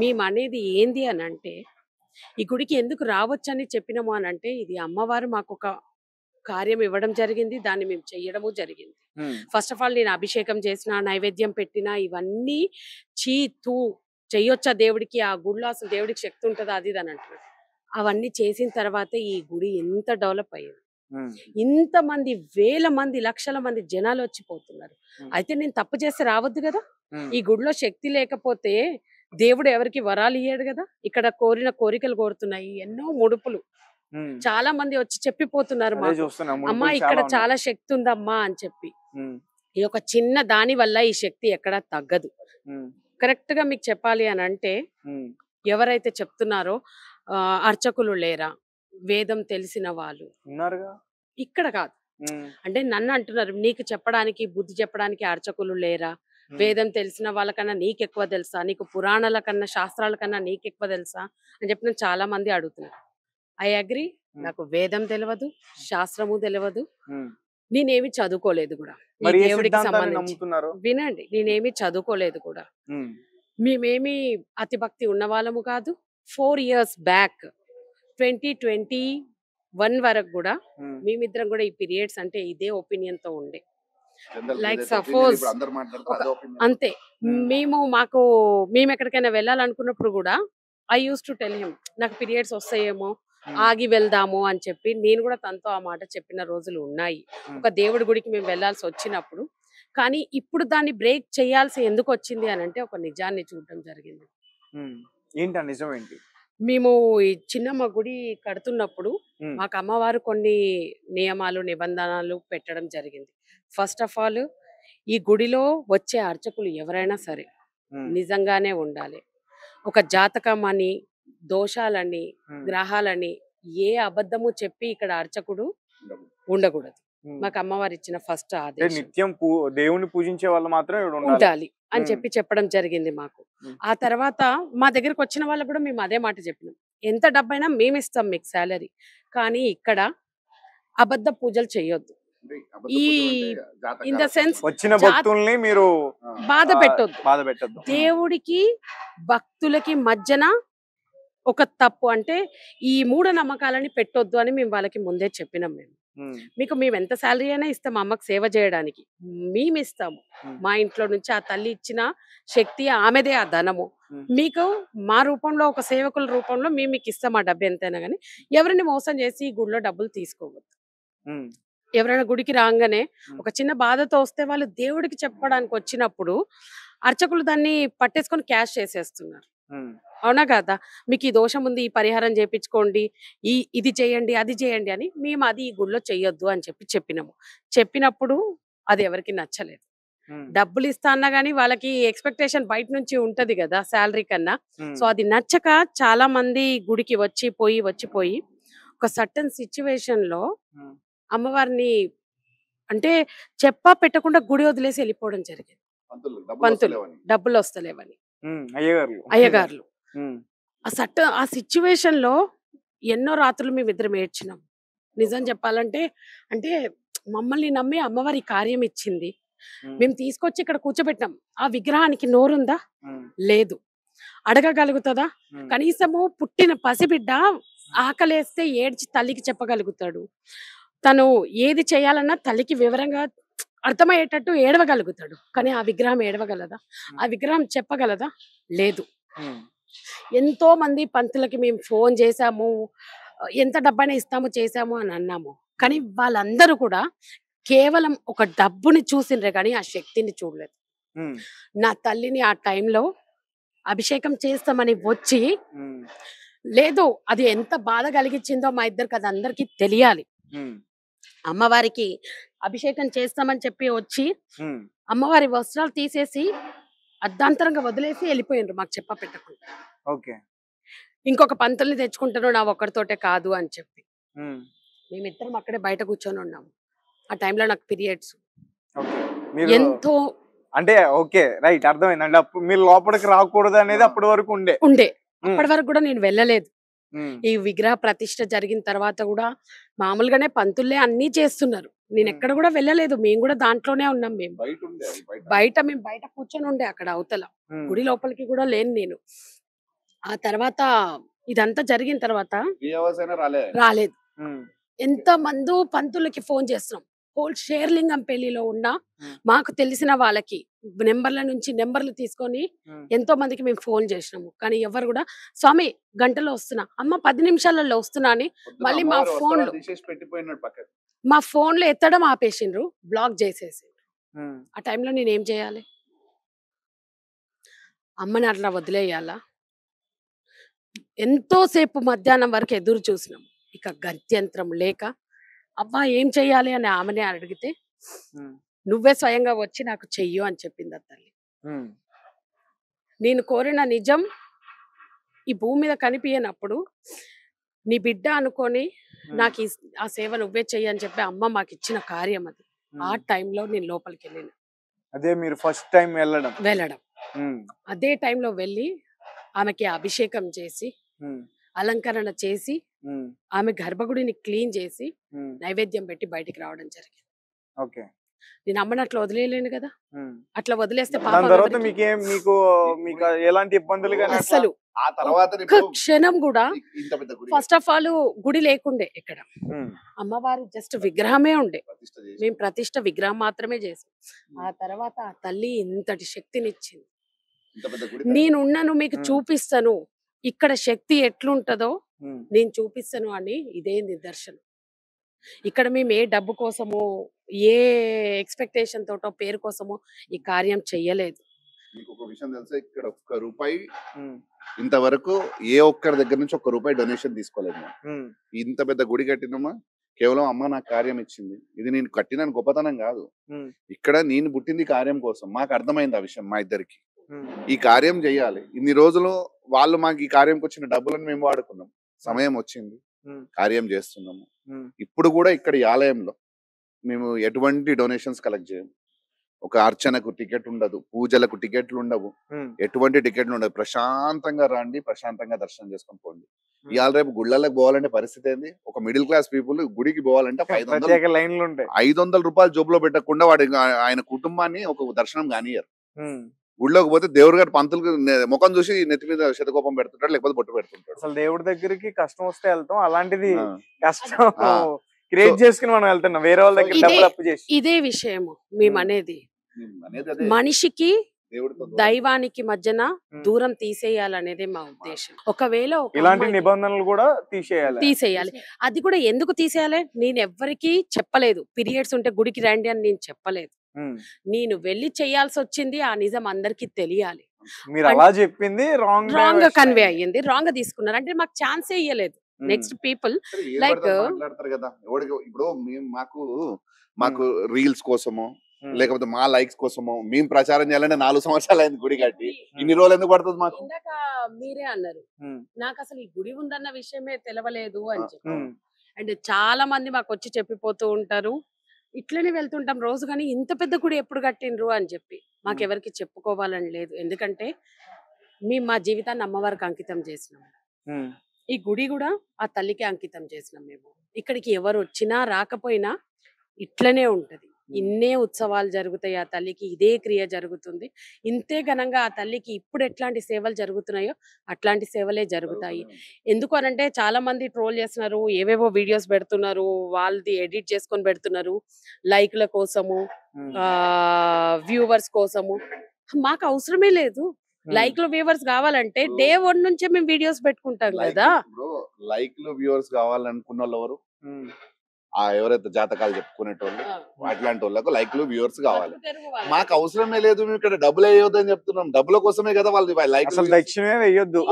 మేము అనేది ఏంది అని అంటే, ఈ గుడికి ఎందుకు రావచ్చని చెప్పినాము అని అంటే, ఇది అమ్మవారు మాకు ఒక కార్యం ఇవ్వడం జరిగింది, దాన్ని మేము చెయ్యడము జరిగింది. ఫస్ట్ ఆఫ్ ఆల్ నేను అభిషేకం చేసిన, నైవేద్యం పెట్టిన, ఇవన్నీ తూ చెయ్యొచ్చా దేవుడికి? ఆ గుడిలో అసలు దేవుడికి శక్తి ఉంటుందా? అది అని అంటున్నారు. అవన్నీ చేసిన తర్వాత ఈ గుడి ఎంత డెవలప్ అయ్యింది. ఇంతమంది వేల మంది లక్షల మంది జనాలు వచ్చిపోతున్నారు. అయితే నేను తప్పు చేస్తే రావద్దు కదా? ఈ గుడిలో శక్తి లేకపోతే దేవుడు ఎవరికి వరాలు ఇయ్యాడు కదా? ఇక్కడ కోరిన కోరికలు కోరుతున్నాయి, ఎన్నో ముడుపులు. చాలా మంది వచ్చి చెప్పిపోతున్నారు మాకు, అమ్మా ఇక్కడ చాలా శక్తి ఉందమ్మా అని చెప్పి. ఈ ఒక చిన్న దాని వల్ల ఈ శక్తి ఎక్కడా తగ్గదు. కరెక్ట్ గా మీకు చెప్పాలి అని అంటే, ఎవరైతే చెప్తున్నారో అర్చకులు లేరా, వేదం తెలిసిన వాళ్ళు ఉన్నారుగా ఇక్కడ కాదు అంటే నన్ను అంటున్నారు, నీకు చెప్పడానికి బుద్ధి చెప్పడానికి అర్చకులు లేరా? వేదం తెలిసిన వాళ్ళకన్నా నీకెక్కువ తెలుసా? నీకు పురాణాల కన్నా శాస్త్రాల కన్నా నీకెక్కువ తెలుసా అని చెప్పి నేను చాలా మంది అడుగుతున్నారు. ఐ అగ్రి, నాకు వేదం తెలియదు, శాస్త్రము తెలియదు, నేనేమి చదువుకోలేదు కూడా. దేవుడికి సంబంధించి వినండి, నేనేమి చదువుకోలేదు కూడా. మేమేమి అతి భక్తి ఉన్న వాళ్ళము కాదు. 4 ఇయర్స్ బ్యాక్ 2021 వరకు కూడా మేమిద్దరం కూడా ఈ పీరియడ్స్ అంటే ఇదే ఒపీనియన్ తో ఉండే. లైక్ సపోజ్ అంతే, మేము ఎక్కడికైనా వెళ్ళాలనుకున్నప్పుడు కూడా I use to tell him, నాకు పీరియడ్స్ వస్తాయేమో, ఆగి వెళ్దాము అని చెప్పి నేను కూడా తనతో ఆ మాట చెప్పిన రోజులు ఉన్నాయి. ఒక దేవుడి గుడికి మేము వెళ్ళాల్సి వచ్చినప్పుడు. కానీ ఇప్పుడు దాన్ని బ్రేక్ చేయాల్సి ఎందుకు వచ్చింది అని అంటే, ఒక నిజాన్ని చూడటం జరిగింది. ఏంటి ఆ నిజం ఏంటి? మేము ఈ చిన్నమ్మ గుడి కడుతున్నప్పుడు మాకు అమ్మవారు కొన్ని నియమాలు నిబంధనలు పెట్టడం జరిగింది. ఫస్ట్ ఆఫ్ ఆల్, ఈ గుడిలో వచ్చే అర్చకులు ఎవరైనా సరే నిజంగానే ఉండాలి. ఒక జాతకం అని, దోషాలని, గ్రహాలని ఏ అబద్ధము చెప్పి ఇక్కడ అర్చకుడు ఉండకూడదు. మాకు అమ్మవారు ఇచ్చిన ఫస్ట్ ఆదేశం. నిత్యం దేవుని పూజించే వాళ్ళు మాత్రమే ఉండాలి అని చెప్పి చెప్పడం జరిగింది మాకు. ఆ తర్వాత మా దగ్గరకు వచ్చిన వాళ్ళకు కూడా మేము అదే మాట చెప్పినాం, ఎంత డబ్బైనా మేము ఇస్తాం మీకు శాలరీ, కానీ ఇక్కడ అబద్ధ పూజలు చేయొద్దు. ఈ ఇన్ ద సెన్స్ వచ్చిన భక్తుల్ని మీరు బాధ పెట్టొద్దు. దేవుడికి భక్తులకి మధ్యన ఒక తప్పు అంటే ఈ మూఢ నమ్మకాలని పెట్టొద్దు అని మేము వాళ్ళకి ముందే చెప్పినాం. మేము ఎంత శాలరీ అయినా ఇస్తాం అమ్మకి సేవ చేయడానికి, మేము ఇస్తాము. మా ఇంట్లో నుంచి ఆ తల్లి ఇచ్చిన శక్తి ఆమెదే, ఆ ధనము మీకు మా రూపంలో, ఒక సేవకుల రూపంలో మేము మీకు ఇస్తాం ఆ డబ్బు ఎంతైనా. కానీ ఎవరిని మోసం చేసి ఈ గుడిలో డబ్బులు తీసుకోవద్దు. ఎవరైనా గుడికి రాగానే ఒక చిన్న బాధతో వస్తే వాళ్ళు దేవుడికి చెప్పడానికి వచ్చినప్పుడు అర్చకులు దాన్ని పట్టేసుకొని క్యాష్ చేసేస్తున్నారు. అవునా కదా? మీకు ఈ దోషం ఉంది, ఈ పరిహారం చేయించుకోండి, ఇది చేయండి, అది చేయండి అని. మేము అది ఈ గుడిలో చెయ్యొద్దు అని చెప్పినప్పుడు అది ఎవరికి నచ్చలేదు. డబ్బులు ఇస్తా అన్నా గానీ వాళ్ళకి ఎక్స్పెక్టేషన్ బయట నుంచి ఉంటది కదా శాలరీ కన్నా. సో అది నచ్చక చాలా మంది గుడికి వచ్చిపోయి ఒక సర్టన్ సిచ్యువేషన్ లో అమ్మవారిని అంటే చెప్పా పెట్టకుండా గుడి వదిలేసి వెళ్ళిపోవడం జరిగింది. పంతులు డబ్బులు వస్తలేవని, అయ్యగారులు. ఆ సిచ్యువేషన్ లో ఎన్నో రాత్రులు మేమిద్దరం ఏడ్చినాం. నిజం చెప్పాలంటే, అంటే మమ్మల్ని నమ్మి అమ్మవారి కార్యం ఇచ్చింది, మేము తీసుకొచ్చి ఇక్కడ కూర్చోబెట్టాం. ఆ విగ్రహానికి నోరుందా? లేదు. అడగగలుగుతుందా? ఉమ్, కనీసము పుట్టిన పసిబిడ్డ ఆకలేస్తే ఏడ్చి తల్లికి చెప్పగలుగుతాడు. తను ఏది చేయాలన్నా తల్లికి వివరంగా అర్థమయ్యేటట్టు ఏడవగలుగుతాడు. కానీ ఆ విగ్రహం ఏడవగలదా? ఆ విగ్రహం చెప్పగలదా? లేదు. ఉమ్, ఎంతో మంది పంతులకి మేము ఫోన్ చేశాము, ఎంత డబ్బైనా ఇస్తాము, చేశాము అని అన్నాము. కానీ వాళ్ళందరూ కూడా కేవలం ఒక డబ్బుని చూసిండ్రే కానీ ఆ శక్తిని చూడలేదు. ఉమ్, నా తల్లిని ఆ టైంలో అభిషేకం చేస్తామని వచ్చి, ఉమ్, లేదు అది ఎంత బాధ కలిగించిందో మా ఇద్దరికి అది అందరికీ తెలియాలి. ఉమ్, అమ్మవారికి అభిషేకం చేస్తామని చెప్పి వచ్చి ఉమ్, అమ్మవారి వస్త్రాలు తీసేసి అర్ధాంతరంగా వదిలేసి వెళ్ళిపోయిండ్రు మాకు చెప్ప పెట్టకుండా. ఓకే. ఇంకొక పంతుల్ని తెచ్చుకుంటాను నా ఒక్కడితోటే కాదు అని చెప్పి ఉమ్, మేమిద్దరం అక్కడే బయట కూర్చొని ఉన్నాము. ఆ టైంలో నాకు పీరియడ్స్. ఓకే. మీరు ఎంతో అంటే ఓకే, రైట్, అర్థమైందండి. అప్పుడు మీరు లోపలికి రాకూడదు అనేది అప్పటి వరకు ఉండే. ఉండే. ఉమ్, అప్పటి వరకు కూడా నేను వెళ్ళలేదు. ఉమ్, ఈ విగ్రహ ప్రతిష్ఠ జరిగిన తర్వాత కూడా మామూలుగానే పంతుల్లే అన్నీ చేస్తున్నారు. నేను ఎక్కడ కూడా వెళ్ళలేదు. మేము కూడా దాంట్లోనే ఉన్నాం. మేము బయట ఉండే అది మేము బయట కూర్చొని ఉండే అక్కడ అవతల. ఉమ్, గుడి లోపలికి కూడా లేను నేను. ఆ తర్వాత ఇదంతా జరిగిన తర్వాత 3 hours అయినా రాలేదు. ఉమ్, ఎంత మందో పంతులకి ఫోన్ చేస్తున్నాం. హోల్ షేర్లింగం పెళ్లిలో ఉన్న ఉమ్, మాకు తెలిసిన వాళ్ళకి నెంబర్ల నుంచి నెంబర్లు తీసుకొని ఉమ్, ఎంతో మందికి మేము ఫోన్ చేసినాము. కానీ ఎవరు కూడా స్వామి గంటలో వస్తున్నా, అమ్మ 10 నిమిషాలలో వస్తున్నా అని మళ్ళీ తీసేసి పెట్టిపోయినాడు పక్కన. మా ఫోన్లో ఎత్తడం ఆపేసిండ్రు, బ్లాక్ చేసేసి. ఉమ్, ఆ టైంలో నేనేం చేయాలి? అమ్మని అట్లా వదిలేయాలా? ఎంతోసేపు మధ్యాహ్నం వరకు ఎదురు చూసినాం. ఇక గత్యంతరం లేక అబ్బా ఏం చెయ్యాలి అని ఆమెనే అడిగితే, ఉమ్, నువ్వే స్వయంగా వచ్చి నాకు చెయ్యు అని చెప్పింది ఆ తల్లి. ఉమ్, నేను కోరిన నిజం ఈ భూమి మీద కనిపించినప్పుడు నీ బిడ్డ అనుకొని నాకు ఆ సేవ నువ్వే చెయ్యి అని చెప్పి అమ్మ మాకు ఇచ్చిన కార్యం అది. ఆ ఉమ్. టైంలో నేను లోపలికి వెళ్ళిన. అదే మీరు ఫస్ట్ టైం వెళ్ళడం. ఉమ్, అదే టైంలో వెళ్ళి ఆమెకి అభిషేకం చేసి ఉమ్, అలంకరణ చేసి ఉమ్, ఆమె గర్భగుడిని క్లీన్ చేసి ఉమ్, నైవేద్యం పెట్టి బయటికి రావడం జరిగింది. ఓకే. నేను అమ్మని అట్లా వదిలేయలేను కదా. ఉమ్. అట్లా వదిలేస్తే దాని పాపం తర్వాత ఎవరికి? మీకు ఎలాంటి ఇబ్బందులు కానీ అట్లా? అస్సలు ఆ తర్వాత ఒక్క క్షణం కూడా. ఇంత పెద్ద గుడి ఫస్ట్ ఆఫ్ ఆల్ గుడి లేకుండే ఇక్కడ. ఉమ్, అమ్మవారి జస్ట్ విగ్రహమే ఉండే. ప్రతిష్ఠ చేసి మేము ప్రతిష్ఠ విగ్రహం మాత్రమే చేసాం. ఆ తర్వాత ఆ తల్లి ఇంతటి శక్తినిచ్చింది. ఇంత పెద్ద గుడి నేనున్నాను, మీకు ఉమ్. చూపిస్తాను, ఇక్కడ శక్తి ఎట్లుంటదో ఉమ్, నేను చూపిస్తాను అని ఇదే నిదర్శనం. ఇక్కడ మేము ఏ డబ్బు కోసమో ఏ ఎక్స్పెక్టేషన్ తోటో పేరు కోసమో ఈ కార్యం చెయ్యలేదు. మీకు ఒక విషయం తెలుసా, ఇక్కడ ఒక్క రూపాయి ఉమ్, ఇంతవరకు ఏ ఒక్కరి దగ్గర నుంచి ఒక్క రూపాయి డొనేషన్ తీసుకోలేదు మేము. ఉమ్, ఇంత పెద్ద గుడి కట్టినమా కేవలం అమ్మ నాకు కార్యం ఇచ్చింది. ఇది నేను కట్టిన గొప్పతనం కాదు. ఉమ్, ఇక్కడ నేను పుట్టింది కార్యం కోసం. మాకు అర్థమైంది ఆ విషయం. మా ఇద్దరికి ఉమ్, ఈ కార్యం చేయాలి. ఇన్ని రోజులు వాళ్ళు మాకు ఈ కార్యంకి వచ్చిన డబ్బులను మేము వాడుకున్నాం. సమయం వచ్చింది, ఉమ్, కార్యం చేస్తున్నాము. ఉమ్, ఇప్పుడు కూడా ఇక్కడ ఈ ఆలయంలో మేము ఎటువంటి డొనేషన్స్ కలెక్ట్ చేయము. ఒక అర్చనకు టికెట్ ఉండదు, పూజలకు టికెట్లు ఉండవు, ఉమ్, ఎటువంటి టికెట్లు ఉండదు. ప్రశాంతంగా రండి, ప్రశాంతంగా దర్శనం చేసుకొని పోండి. ఇవాళ రేపు గుళ్ళకి పోవాలంటే పరిస్థితి ఏంది? ఒక మిడిల్ క్లాస్ పీపుల్ గుడికి పోవాలంటే ప్రత్యేక లైన్లు ఉంటాయి. 500 రూపాయలు జోబులో పెట్టకుండా వాడి ఆయన కుటుంబాన్ని ఒక దర్శనం కానియరు. ఉమ్. గుడిలోకి పోతే దేవుడు గారి పంతులకు ముఖం చూసి నెత్తి మీద శతకోపం పెడుతుంటాడు, లేకపోతే బొట్టు పెడుతుంటాడు. అసలు దేవుడి దగ్గరికి కష్టం వస్తే వెళ్తాం, అలాంటిది ఆ. కష్టం ఆ. క్రియేట్ చేసుకుని మనం వెళ్తున్నాం వేరే వాళ్ళ దగ్గర డబ్బులు అప్పు చేసి. ఇదే విషయము మేము అనేది. అనేది అదే. మనిషికి దేవుడితో దూరం. దైవానికి మధ్యన ఉమ్. దూరం తీసేయాలనేదే మా ఉద్దేశం. ఒకవేళ ఒక ఇలాంటి అమ్మాయికి నిబంధనలు కూడా తీసేయాలి. తీసేయాలి. అది కూడా ఎందుకు తీసేయాలి? నేను ఎవ్వరికి చెప్పలేదు పీరియడ్స్ ఉంటే గుడికి రండి అని నేను చెప్పలేదు. ఉమ్. నేను వెళ్ళి చేయాల్సి వచ్చింది. ఆ నిజం అందరికి తెలియాలి. మీరు అలా చెప్పింది రాంగ్ రాంగ్ గా కన్వే అయ్యింది, రాంగ్ గా తీసుకున్నారు. అంటే మాకు ఛాన్సే ఇయ్యలేదు. నెక్స్ట్ పీపుల్ సరే, ఏం like, పడితే అది మాట్లాడతారు కదా. ఎవడికి ఇప్పుడు మాకు రీల్స్ కోసమో లేకపోతే మా లైక్స్ కోసమో మేము ప్రచారం చేయాలంటే 4 సంవత్సరాలు అయింది గుడి కట్టి. ఇన్ని రోజులు ఎందుకు పడుతుంది మాకు? ఇందాక మీరే అన్నారు నాకు అసలు ఈ గుడి ఉందన్న విషయమే తెలవలేదు అని చెప్పి. అండ్ చాలా మంది మాకు వచ్చి చెప్పిపోతూ ఉంటారు, ఇట్లనే వెళ్తుంటాం రోజు, కానీ ఇంత పెద్ద గుడి ఎప్పుడు కట్టిండ్రు అని చెప్పి. మాకెవరికి చెప్పుకోవాలని లేదు, ఎందుకంటే మేము మా జీవితాన్ని అమ్మవారికి అంకితం చేసినాం. ఈ గుడి కూడా ఆ తల్లికి అంకితం చేసినాం. మేము ఇక్కడికి ఎవరు వచ్చినా రాకపోయినా ఇట్లనే ఉంటది. ఇన్నే ఉత్సవాలు జరుగుతాయి ఆ తల్లికి, ఇదే క్రియ జరుగుతుంది. ఇంతే ఘనంగా ఆ తల్లికి ఇప్పుడు ఎట్లాంటి సేవలు జరుగుతున్నాయో అట్లాంటి సేవలే జరుగుతాయి. ఎందుకు అనంటే చాలా మంది ట్రోల్ చేస్తున్నారు, ఏవేవో వీడియోస్ పెడుతున్నారు, వాళ్ళది ఎడిట్ చేసుకొని పెడుతున్నారు లైక్ల కోసము, వ్యూవర్స్ కోసము. మాకు అవసరమే లేదు. లైక్లు వ్యూవర్స్ కావాలంటే డే 1 నుంచే మేము వీడియోస్ పెట్టుకుంటాం కదా. లైక్లు వ్యూవర్స్ కావాలనుకున్న వాళ్ళు ఎవరు? ఎవరైతే జాతకాలు చెప్పుకునేటోళ్ళు అట్లాంటి వాళ్ళకు లైక్లు వ్యూవర్స్ కావాలి. మాకు అవసరమే లేదు, మేము ఇక్కడ డబ్బులు వేయొద్దని చెప్తున్నాం. డబ్బుల కోసమే కదా వాళ్ళు లైక్. అసలు దక్షిణమే వేయొద్దు,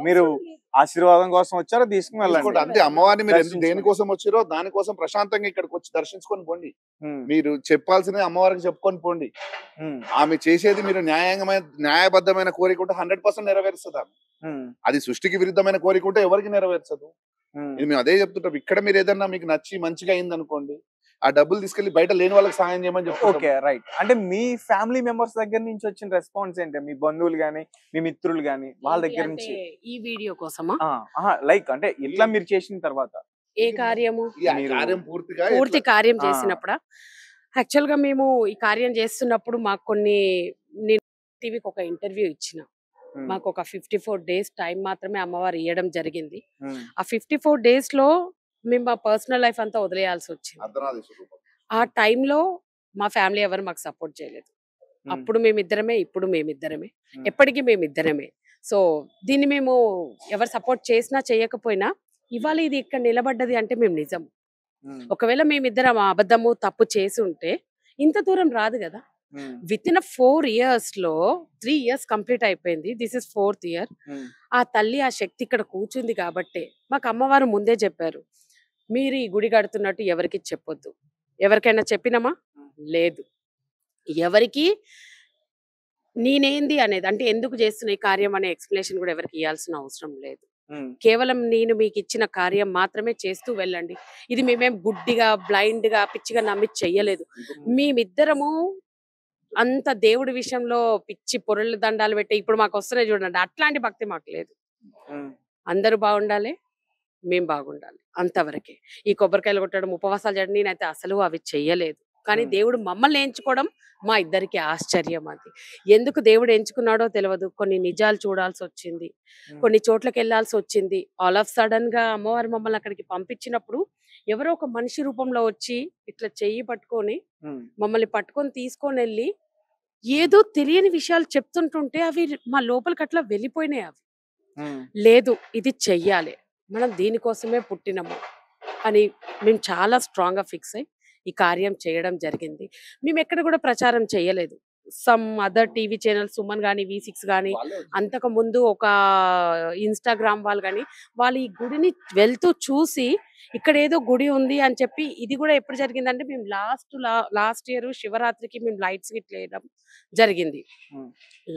మీరు ఆశీర్వాదం కోసం వచ్చారో తీసుకుని వెళ్ళండి అంతే. అమ్మవారిని మీరు ఎందుకు దేనికోసం వచ్చారో దానికోసం ప్రశాంతంగా ఇక్కడికి వచ్చి దర్శించుకొని పోండి. మీరు చెప్పాల్సిన అమ్మవారికి చెప్పుకొని పోండి. ఆమె చేసేది మీరు న్యాయబద్ధమైన కోరిక ఉంటే 100% నెరవేరుస్తుంది. అది సృష్టికి విరుద్ధమైన కోరిక ఉంటే ఎవరికి నెరవేర్చదు. ఇది మేము అదే చెప్తుంటాం. ఇక్కడ మీరు ఏదన్నా మీకు నచ్చి మంచిగా అయింది అనుకోండి, ఆ డబ్బులు తీసుకెళ్లి బయట లేని వాళ్ళకి సాయం చేయమని చెప్తాం. Okay, right. అంటే మీ ఫ్యామిలీ మెంబర్స్ దగ్గర నుంచి వచ్చిన రెస్పాన్స్ ఏంటి? మీ బంధువులు గానీ మీ మిత్రులు గానీ వాళ్ళ దగ్గర నుంచి? ఈ వీడియో కోసమా? లైక్ అంటే ఇట్లా మీరు చేసిన తర్వాత ఏ కార్యము? పూర్తి కార్యం చేసినప్పుడు యాక్చువల్ గా మేము ఈ కార్యం చేస్తున్నప్పుడు మాకు కొన్ని, నేను టీవీకి ఒక ఇంటర్వ్యూ ఇచ్చిన, మాకు ఒక 54 days టైం మాత్రమే అమ్మవారు ఇవ్వడం జరిగింది. ఆ 54 days లో మేము మా పర్సనల్ లైఫ్ అంతా వదిలేయాల్సి వచ్చింది. ఆ టైంలో మా ఫ్యామిలీ ఎవరు మాకు సపోర్ట్ చేయలేదు. అప్పుడు మేమిద్దరమే, ఇప్పుడు మేమిద్దరమే, ఎప్పటికీ మేమిద్దరమే. సో దీన్ని మేము ఎవరు సపోర్ట్ చేసినా చేయకపోయినా ఇవాళ ఇది ఇక్కడ నిలబడ్డది అంటే మేము నిజం. ఒకవేళ మేమిద్దరం అబద్ధము తప్పు చేసి ఉంటే ఇంత దూరం రాదు కదా. విత్ ఇన్ 4 years లో 3 years కంప్లీట్ అయిపోయింది. This is 4th year. ఆ తల్లి ఆ శక్తి ఇక్కడ కూర్చుంది కాబట్టి మాకు అమ్మవారు ముందే చెప్పారు, మీరు ఈ గుడి కడుతున్నట్టు ఎవరికి చెప్పొద్దు. ఎవరికైనా చెప్పినామా? లేదు. ఎవరికి నేనేంది అనేది, అంటే ఎందుకు చేస్తున్న ఈ కార్యం అనే ఎక్స్ప్లెనేషన్ కూడా ఎవరికి ఇవ్వాల్సిన అవసరం లేదు. కేవలం నేను మీకు ఇచ్చిన కార్యం మాత్రమే చేస్తూ వెళ్ళండి. ఇది మేమేం గుడ్డిగా బ్లైండ్ గా పిచ్చిగా నమ్మి చెయ్యలేదు. మేమిద్దరము అంత దేవుడి విషయంలో పిచ్చి పొరలు దండాలు పెట్టి ఇప్పుడు మాకు వస్తున్నాయి చూడండి, అట్లాంటి భక్తి మాకు లేదు. అందరూ బాగుండాలి, మేం బాగుండాలి, అంతవరకే. ఈ కొబ్బరికాయలు కొట్టడం, ఉపవాసాలు చేయడం నేనైతే అసలు అవి చెయ్యలేదు. కానీ దేవుడు మమ్మల్ని ఎంచుకోవడం మా ఇద్దరికి ఆశ్చర్యం. అది ఎందుకు దేవుడు ఎంచుకున్నాడో తెలియదు. కొన్ని నిజాలు చూడాల్సి వచ్చింది, కొన్ని చోట్లకి వెళ్ళాల్సి వచ్చింది. ఆల్ ఆఫ్ సడన్ గా అమ్మవారు మమ్మల్ని అక్కడికి పంపించినప్పుడు ఎవరో ఒక మనిషి రూపంలో వచ్చి ఇట్లా చెయ్యి పట్టుకొని మమ్మల్ని పట్టుకొని తీసుకొని వెళ్ళి ఏదో తెలియని విషయాలు చెప్తుంటుంటే అవి మా లోపలికి అట్లా వెళ్ళిపోయినాయి. అవి లేదు, ఇది చెయ్యాలి, మనం దీనికోసమే పుట్టినము అని మేము చాలా స్ట్రాంగ్ గా ఫిక్స్ అయ్యి ఈ కార్యం చేయడం జరిగింది. మేము ఎక్కడ కూడా ప్రచారం చేయలేదు. Some other TV channel, Suman గానీ, V6 గానీ, అంతకు ముందు ఒక ఇన్స్టాగ్రామ్ వాళ్ళు కానీ వాళ్ళు ఈ గుడిని వెళ్తూ చూసి ఇక్కడ ఏదో గుడి ఉంది అని చెప్పి, ఇది కూడా ఎప్పుడు జరిగిందంటే మేము లాస్ట్ ఇయర్ శివరాత్రికి మేము లైట్స్ గిట్లా వేయడం జరిగింది.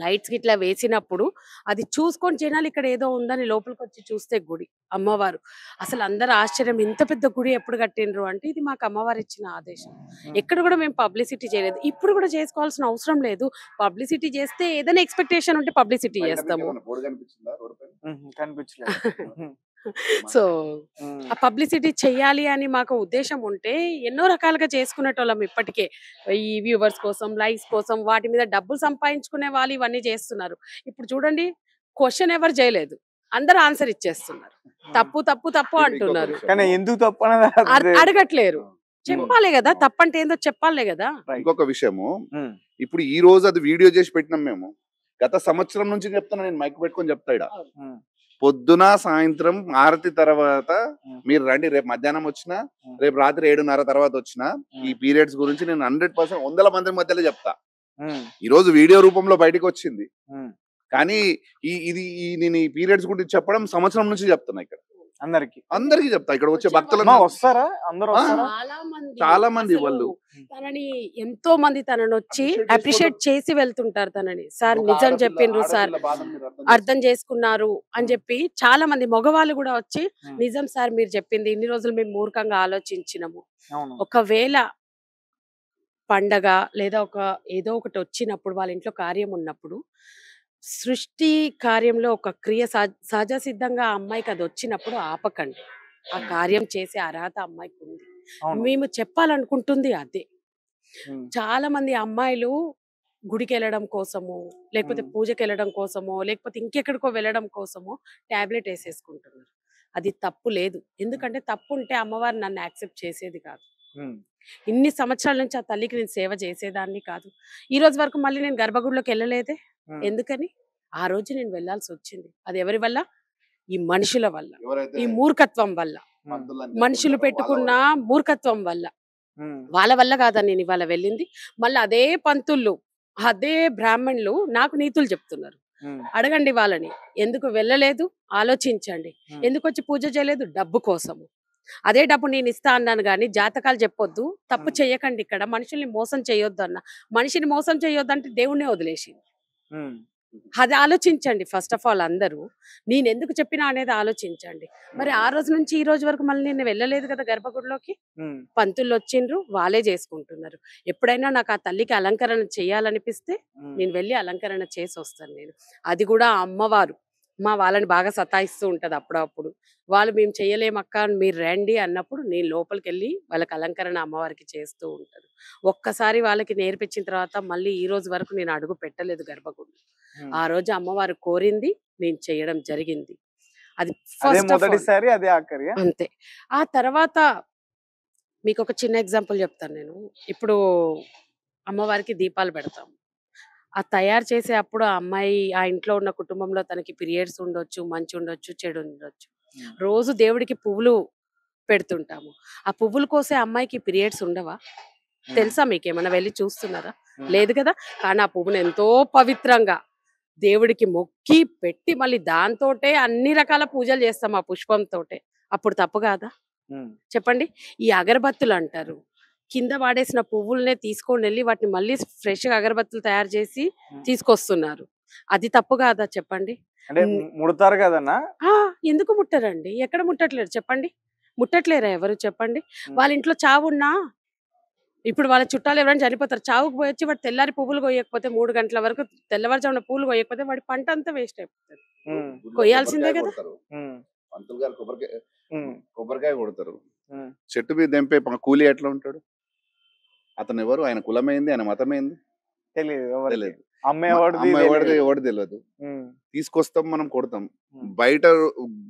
లైట్స్ గిట్లా వేసినప్పుడు అది చూసుకొని జనాలు ఇక్కడ ఏదో ఉందని లోపలికి వచ్చి చూస్తే గుడి అమ్మవారు. అసలు అందరు ఆశ్చర్యం, ఇంత పెద్ద గుడి ఎప్పుడు కట్టిండ్రు అంటే ఇది మాకు అమ్మవారు ఇచ్చిన ఆదేశం. ఎక్కడ కూడా మేము పబ్లిసిటీ చేయలేదు, ఇప్పుడు కూడా చేసుకోవాల్సిన అవసరం లేదు. పబ్లిసిటీ చేస్తే ఏదైనా ఎక్స్పెక్టేషన్ ఉంటే పబ్లిసిటీ చేస్తాము. సో ఆ పబ్లిసిటీ చెయ్యాలి అని మాకు ఉద్దేశం ఉంటే ఎన్నో రకాలుగా చేసుకునేటోళ్ళం. ఇప్పటికే ఈ వ్యూవర్స్ కోసం, లైక్స్ కోసం, వాటి మీద డబ్బులు సంపాదించుకునే వాళ్ళు ఇవన్నీ చేస్తున్నారు. ఇప్పుడు చూడండి, క్వశ్చన్ ఎవరు చేయలేదు, అందరు ఆన్సర్ ఇచ్చేస్తున్నారు. తప్పు తప్పు తప్పు అంటున్నారు, కానీ ఎందుకు తప్పు అడగట్లేరు. చెప్పాలి కదా, తప్పంటే ఏందో చెప్పాలే కదా. ఇంకొక విషయము, ఇప్పుడు ఈ రోజు అది వీడియో చేసి పెట్టినాం మేము. గత సంవత్సరం నుంచి చెప్తున్నా, నేను మైక్ పెట్టుకొని చెప్తా ఇడ, పొద్దున సాయంత్రం ఆరతి తర్వాత మీరు రండి. రేపు మధ్యాహ్నం వచ్చినా, రేపు రాత్రి 7:30 తర్వాత వచ్చినా ఈ పీరియడ్స్ గురించి నేను 100% 100 మంది మధ్యలో చెప్తా. ఈ రోజు వీడియో రూపంలో బయటకు వచ్చింది, కానీ నేను ఈ పీరియడ్స్ గురించి చెప్పడం సంవత్సరం నుంచి చెప్తున్నా. ఇక్కడ అందరికి చెప్తా. ఇక్కడ వచ్చే భక్తులు వస్తారా? అందరూ చాలా మంది వాళ్ళు తనని ఎంతో మంది తనని వచ్చి అప్రిషియేట్ చేసి వెళ్తుంటారు. తనని సార్ నిజం చెప్పిండ్రు సార్, అర్థం చేసుకున్నారు అని చెప్పి చాలా మంది మగవాళ్ళు కూడా వచ్చి నిజం సార్ మీరు చెప్పింది, ఇన్ని రోజులు మేము మూర్ఖంగా ఆలోచించినాము. ఒకవేళ పండగ లేదా ఏదో ఒకటి వచ్చినప్పుడు వాళ్ళ ఇంట్లో కార్యం ఉన్నప్పుడు, సృష్టి కార్యంలో ఒక క్రియ సహజ సిద్ధంగా ఆ అమ్మాయికి అది వచ్చినప్పుడు ఆపకండి. ఆ కార్యం చేసే అర్హత అమ్మాయికి ఉంది. మేము చెప్పాలనుకుంటుంది అదే. చాలా మంది అమ్మాయిలు గుడికి వెళ్ళడం కోసము, లేకపోతే పూజకి వెళ్ళడం కోసమో, లేకపోతే ఇంకెక్కడికో వెళ్ళడం కోసమో టాబ్లెట్ వేసేసుకుంటున్నారు. అది తప్పు లేదు. ఎందుకంటే తప్పు ఉంటే అమ్మవారు నన్ను యాక్సెప్ట్ చేసేది కాదు. ఇన్ని సంవత్సరాల నుంచి ఆ తల్లికి నేను సేవ చేసేదాన్ని కాదు. ఈ రోజు వరకు మళ్ళీ నేను గర్భగుడిలోకి వెళ్ళలేదే. ఎందుకని? ఆ రోజు నేను వెళ్ళాల్సి వచ్చింది. అది ఎవరి వల్ల? ఈ మనుషుల వల్ల, ఈ మూర్ఖత్వం వల్ల, మనుషులు పెట్టుకున్న మూర్ఖత్వం వల్ల. వాళ్ళ వల్ల కాదా నేను ఇవాళ వెళ్ళింది. మళ్ళీ అదే పంతుళ్ళు, అదే బ్రాహ్మణులు నాకు నీతులు చెప్తున్నారు. అడగండి వాళ్ళని, ఎందుకు వెళ్ళలేదు ఆలోచించండి. ఎందుకు వచ్చి పూజ చేయలేదు? డబ్బు కోసము. అదే డబ్బు నేను ఇస్తా అన్నాను కానీ జాతకాలు చెప్పొద్దు, తప్పు చెయ్యకండి, ఇక్కడ మనుషుల్ని మోసం చేయొద్దు అన్న. మనిషిని మోసం చేయొద్దు అంటే దేవుణ్ణే వదిలేసి అది ఆలోచించండి. ఫస్ట్ ఆఫ్ ఆల్ అందరూ నేను ఎందుకు చెప్పినా అనేది ఆలోచించండి. మరి ఆ రోజు నుంచి ఈ రోజు వరకు మళ్ళీ నేను వెళ్ళలేదు కదా గర్భగుడిలోకి. పంతులు వచ్చిండ్రు, వాళ్ళే చేసుకుంటున్నారు. ఎప్పుడైనా నాకు ఆ తల్లికి అలంకరణ చేయాలనిపిస్తే నేను వెళ్ళి అలంకరణ చేసి వస్తాను. నేను అది కూడా అమ్మవారు మా వాళ్ళని బాగా సతాయిస్తూ ఉంటది అప్పుడప్పుడు. వాళ్ళు మేము చేయలేమక్క మీరు రండి అన్నప్పుడు నేను లోపలికి వెళ్ళి వాళ్ళకి అలంకరణ అమ్మవారికి చేస్తూ ఉంటాను. ఒక్కసారి వాళ్ళకి నేర్పించిన తర్వాత మళ్ళీ ఈ రోజు వరకు నేను అడుగు పెట్టలేదు గర్భగుడి. ఆ రోజు అమ్మవారు కోరింది, నేను చేయడం జరిగింది. అది మొదటిసారి, అదే ఆఖరి. అంతే. ఆ తర్వాత మీకు ఒక చిన్న ఎగ్జాంపుల్ చెప్తాను నేను. ఇప్పుడు అమ్మవారికి దీపాలు పెడతాం. ఆ తయారు చేసే అప్పుడు ఆ అమ్మాయి ఆ ఇంట్లో ఉన్న కుటుంబంలో తనకి పీరియడ్స్ ఉండొచ్చు, మంచి ఉండొచ్చు, చెడు ఉండొచ్చు. రోజు దేవుడికి పువ్వులు పెడుతుంటాము. ఆ పువ్వులు కోసే అమ్మాయికి పీరియడ్స్ ఉండవా? తెలుసా మీకేమన్నా? వెళ్ళి చూస్తున్నారా? లేదు కదా. కానీ ఆ పువ్వును ఎంతో పవిత్రంగా దేవుడికి మొక్కి పెట్టి మళ్ళీ దాంతోటే అన్ని రకాల పూజలు చేస్తాం ఆ పుష్పంతోటే. అప్పుడు తప్పు కాదా చెప్పండి? ఈ అగరబత్తులు అంటారు, కింద వాడేసిన పువ్వులనే తీసుకొని వెళ్ళి వాటిని మళ్ళీ ఫ్రెష్ గా అగరబత్తులు తయారు చేసి తీసుకొస్తున్నారు. అది తప్పు కాదా చెప్పండి? ముడతారు కదన్నా. ఎందుకు ముట్టరండి? ఎక్కడ ముట్టట్లేరు చెప్పండి? ముట్టట్లేరా ఎవరు చెప్పండి? వాళ్ళ ఇంట్లో చావున్నా ఇప్పుడు వాళ్ళ చుట్టాలు ఎవరైనా చనిపోతారు, చావుకు పోయి వచ్చి వాడు తెల్లారి పువ్వులు కొయ్యకపోతే 3 గంటల వరకు తెల్లవారుజామున పూలు కొయ్యకపోతే వాడి పంట అంతా వేస్ట్ అయిపోతుంది. కొయ్యాల్సిందే కదా. కొబ్బరికాయ కొడతారు, చెట్టు మీద తెంపే కూలి ఎట్లా ఉంటాడు? అతను ఎవరు? ఆయన కులమైంది, ఆయన మతమైంది తెలియదు. అమ్మేవాడిది ఎవడు తెలియదు. తీసుకొస్తాం, మనం కొడతాం. బయట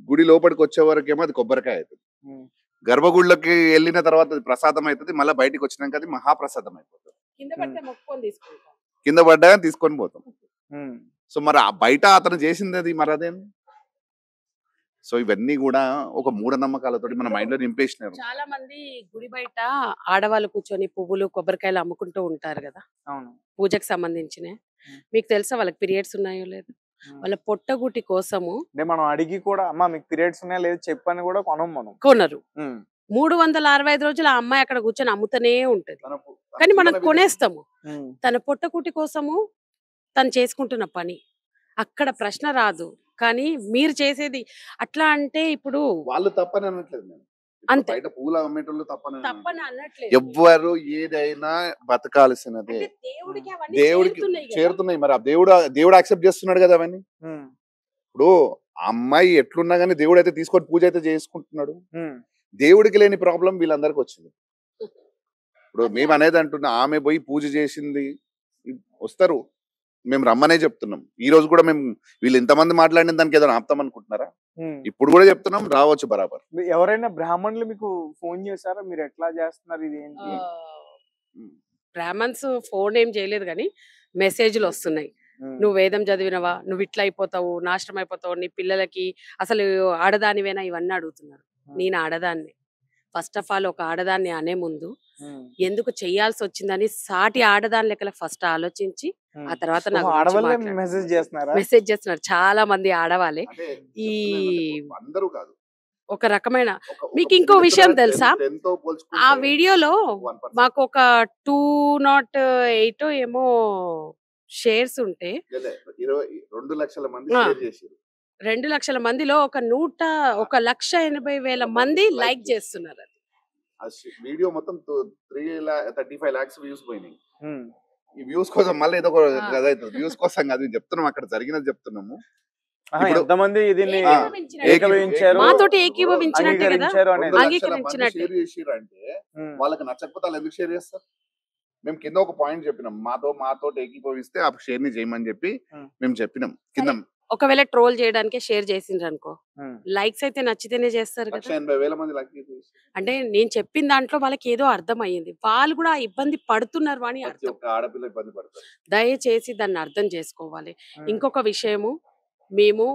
గుడి లోపలికి వచ్చే వరకేమో అది కొబ్బరికాయ అవుతుంది. గర్భగుడిలోకి వెళ్ళిన తర్వాత అది ప్రసాదం అవుతుంది. మళ్ళీ బయటకు వచ్చినాక అది మహాప్రసాదం అయిపోతుంది. కింద పడ్డా తీసుకొని పోతాం. సో మరి ఆ బయట అతను చేసింది అది మరి అదేంది? సో ఇవన్నీ కూడా ఒక మూఢనమ్మకాలతో మన మైండ్ లో నింపేసినారు. చాలా మంది గుడి బయట ఆడవాళ్ళు కూర్చొని పువ్వులు కొబ్బరికాయలు అమ్ముకుంటూ ఉంటారు కదా. అవును. పూజకు సంబంధించిన మీకు తెలుసా వాళ్ళకి పీరియడ్స్ ఉన్నాయో లేదు? వాళ్ళ పొట్టగుటి కోసము మనం అడిగి కూడా అమ్మా మీకు పీరియడ్స్ ఉన్నాయో లేదు చెప్పని కూడా కొనరు. 365 రోజులు ఆ అమ్మాయి అక్కడ కూర్చొని అమ్ముతూనే ఉంటది, కానీ మనం కొనేస్తాము. తన పొట్టకుటి కోసము తను చేసుకుంటున్న పని, అక్కడ ప్రశ్న రాదు. కానీ మీరు చేసేది అట్లా అంటే ఇప్పుడు వాళ్ళు తప్పని అనట్లేదు. అంతే, బయట పూల అమ్మేటోళ్ళు తప్పని అనట్లేదు. ఎవ్వరు ఏదైనా బతకాల్సినదే. దేవుడికి చేరుతున్నాయి. మరి ఆ దేవుడు యాక్సెప్ట్ చేస్తున్నాడు కదా అవన్నీ. ఇప్పుడు అమ్మాయి ఎట్లున్నా గానీ దేవుడు అయితే తీసుకొని పూజ అయితే చేసుకుంటున్నాడు. దేవుడికి లేని ప్రాబ్లం వీళ్ళందరికి వచ్చింది. ఇప్పుడు మేము అనేది అంటున్నా, ఆమె పోయి పూజ చేసింది, వస్తారు, మేము రమ్మనే చెప్తున్నాం. ఈ రోజు కూడా మేము వీళ్ళు ఇంతమంది మాట్లాడిన దానికి ఏదైనా ఆపుతాం అనుకుంటున్నారా? ఇప్పుడు కూడా చెప్తున్నాం, రావచ్చు బరాబర్. ఎవరైనా బ్రాహ్మణులు మీకు ఫోన్ చేశారా మీరు ఎట్లా చేస్తున్నారు ఇది ఏంటి? బ్రాహ్మణ్స్ ఫోన్ ఏం చేయలేదు కానీ మెసేజ్లు వస్తున్నాయి. నువ్వు వేదం చదివినవా, నువ్వు ఇట్లా అయిపోతావు, నాశనం అయిపోతావు, నీ పిల్లలకి అసలు ఆడదానివేనా, ఇవన్నీ అడుగుతున్నారు. నేను ఆడదాన్ని. ఫస్ట్ ఆఫ్ ఆల్ ఒక ఆడదాన్ని అనే ముందు ఎందుకు చెయ్యాల్సి వచ్చిందని సాటి ఆడదాని లెక్కల ఫస్ట్ ఆలోచించి ఆ తర్వాత మెసేజ్ చేస్తున్నారు చాలా మంది ఆడవాళ్ళే. ఈ ఒక రకమైన మీకు ఇంకో విషయం తెలుసా? ఆ వీడియోలో మాకు ఒక 208 ఏమో షేర్స్ ఉంటే 2 లక్షల మందిలో 1,80,000 మంది లైక్ చేస్తున్నారు. వీడియో మొత్తం 335 lakhs వ్యూస్ పోయినాయి. ఈ వ్యూస్ కోసం మళ్ళీ ఏదో వ్యూస్ కోసం కాదు చెప్తున్నాం, అక్కడ జరిగినది చెప్తున్నాము. ఎంతమంది మాతోటి ఏకీభవించినట్టే కదా, షేర్ చేసిరు అంటే వాళ్ళకి నచ్చకపోతే వాళ్ళు ఎందుకు షేర్ చేస్తారు? మేము కింద ఒక పాయింట్ చెప్పినాం, మాతో ఏకీభవిస్తే ఆ షేర్ ని చేయమని చెప్పి మేము చెప్పినాం కింద. ఒకవేళ ట్రోల్ చేయడానికే షేర్ చేసిండ్రు అనుకో, లైక్స్ అయితే నచ్చితేనే చేస్తారు కదా. 180,000 మంది అంటే నేను చెప్పిన దాంట్లో వాళ్ళకి ఏదో అర్థం అయ్యింది, వాళ్ళు కూడా ఇబ్బంది పడుతున్నారు అని అర్థం. ఆడపిల్ల ఇబ్బంది పడతారు. దయచేసి దాన్ని అర్థం చేసుకోవాలి. ఇంకొక విషయము, మేము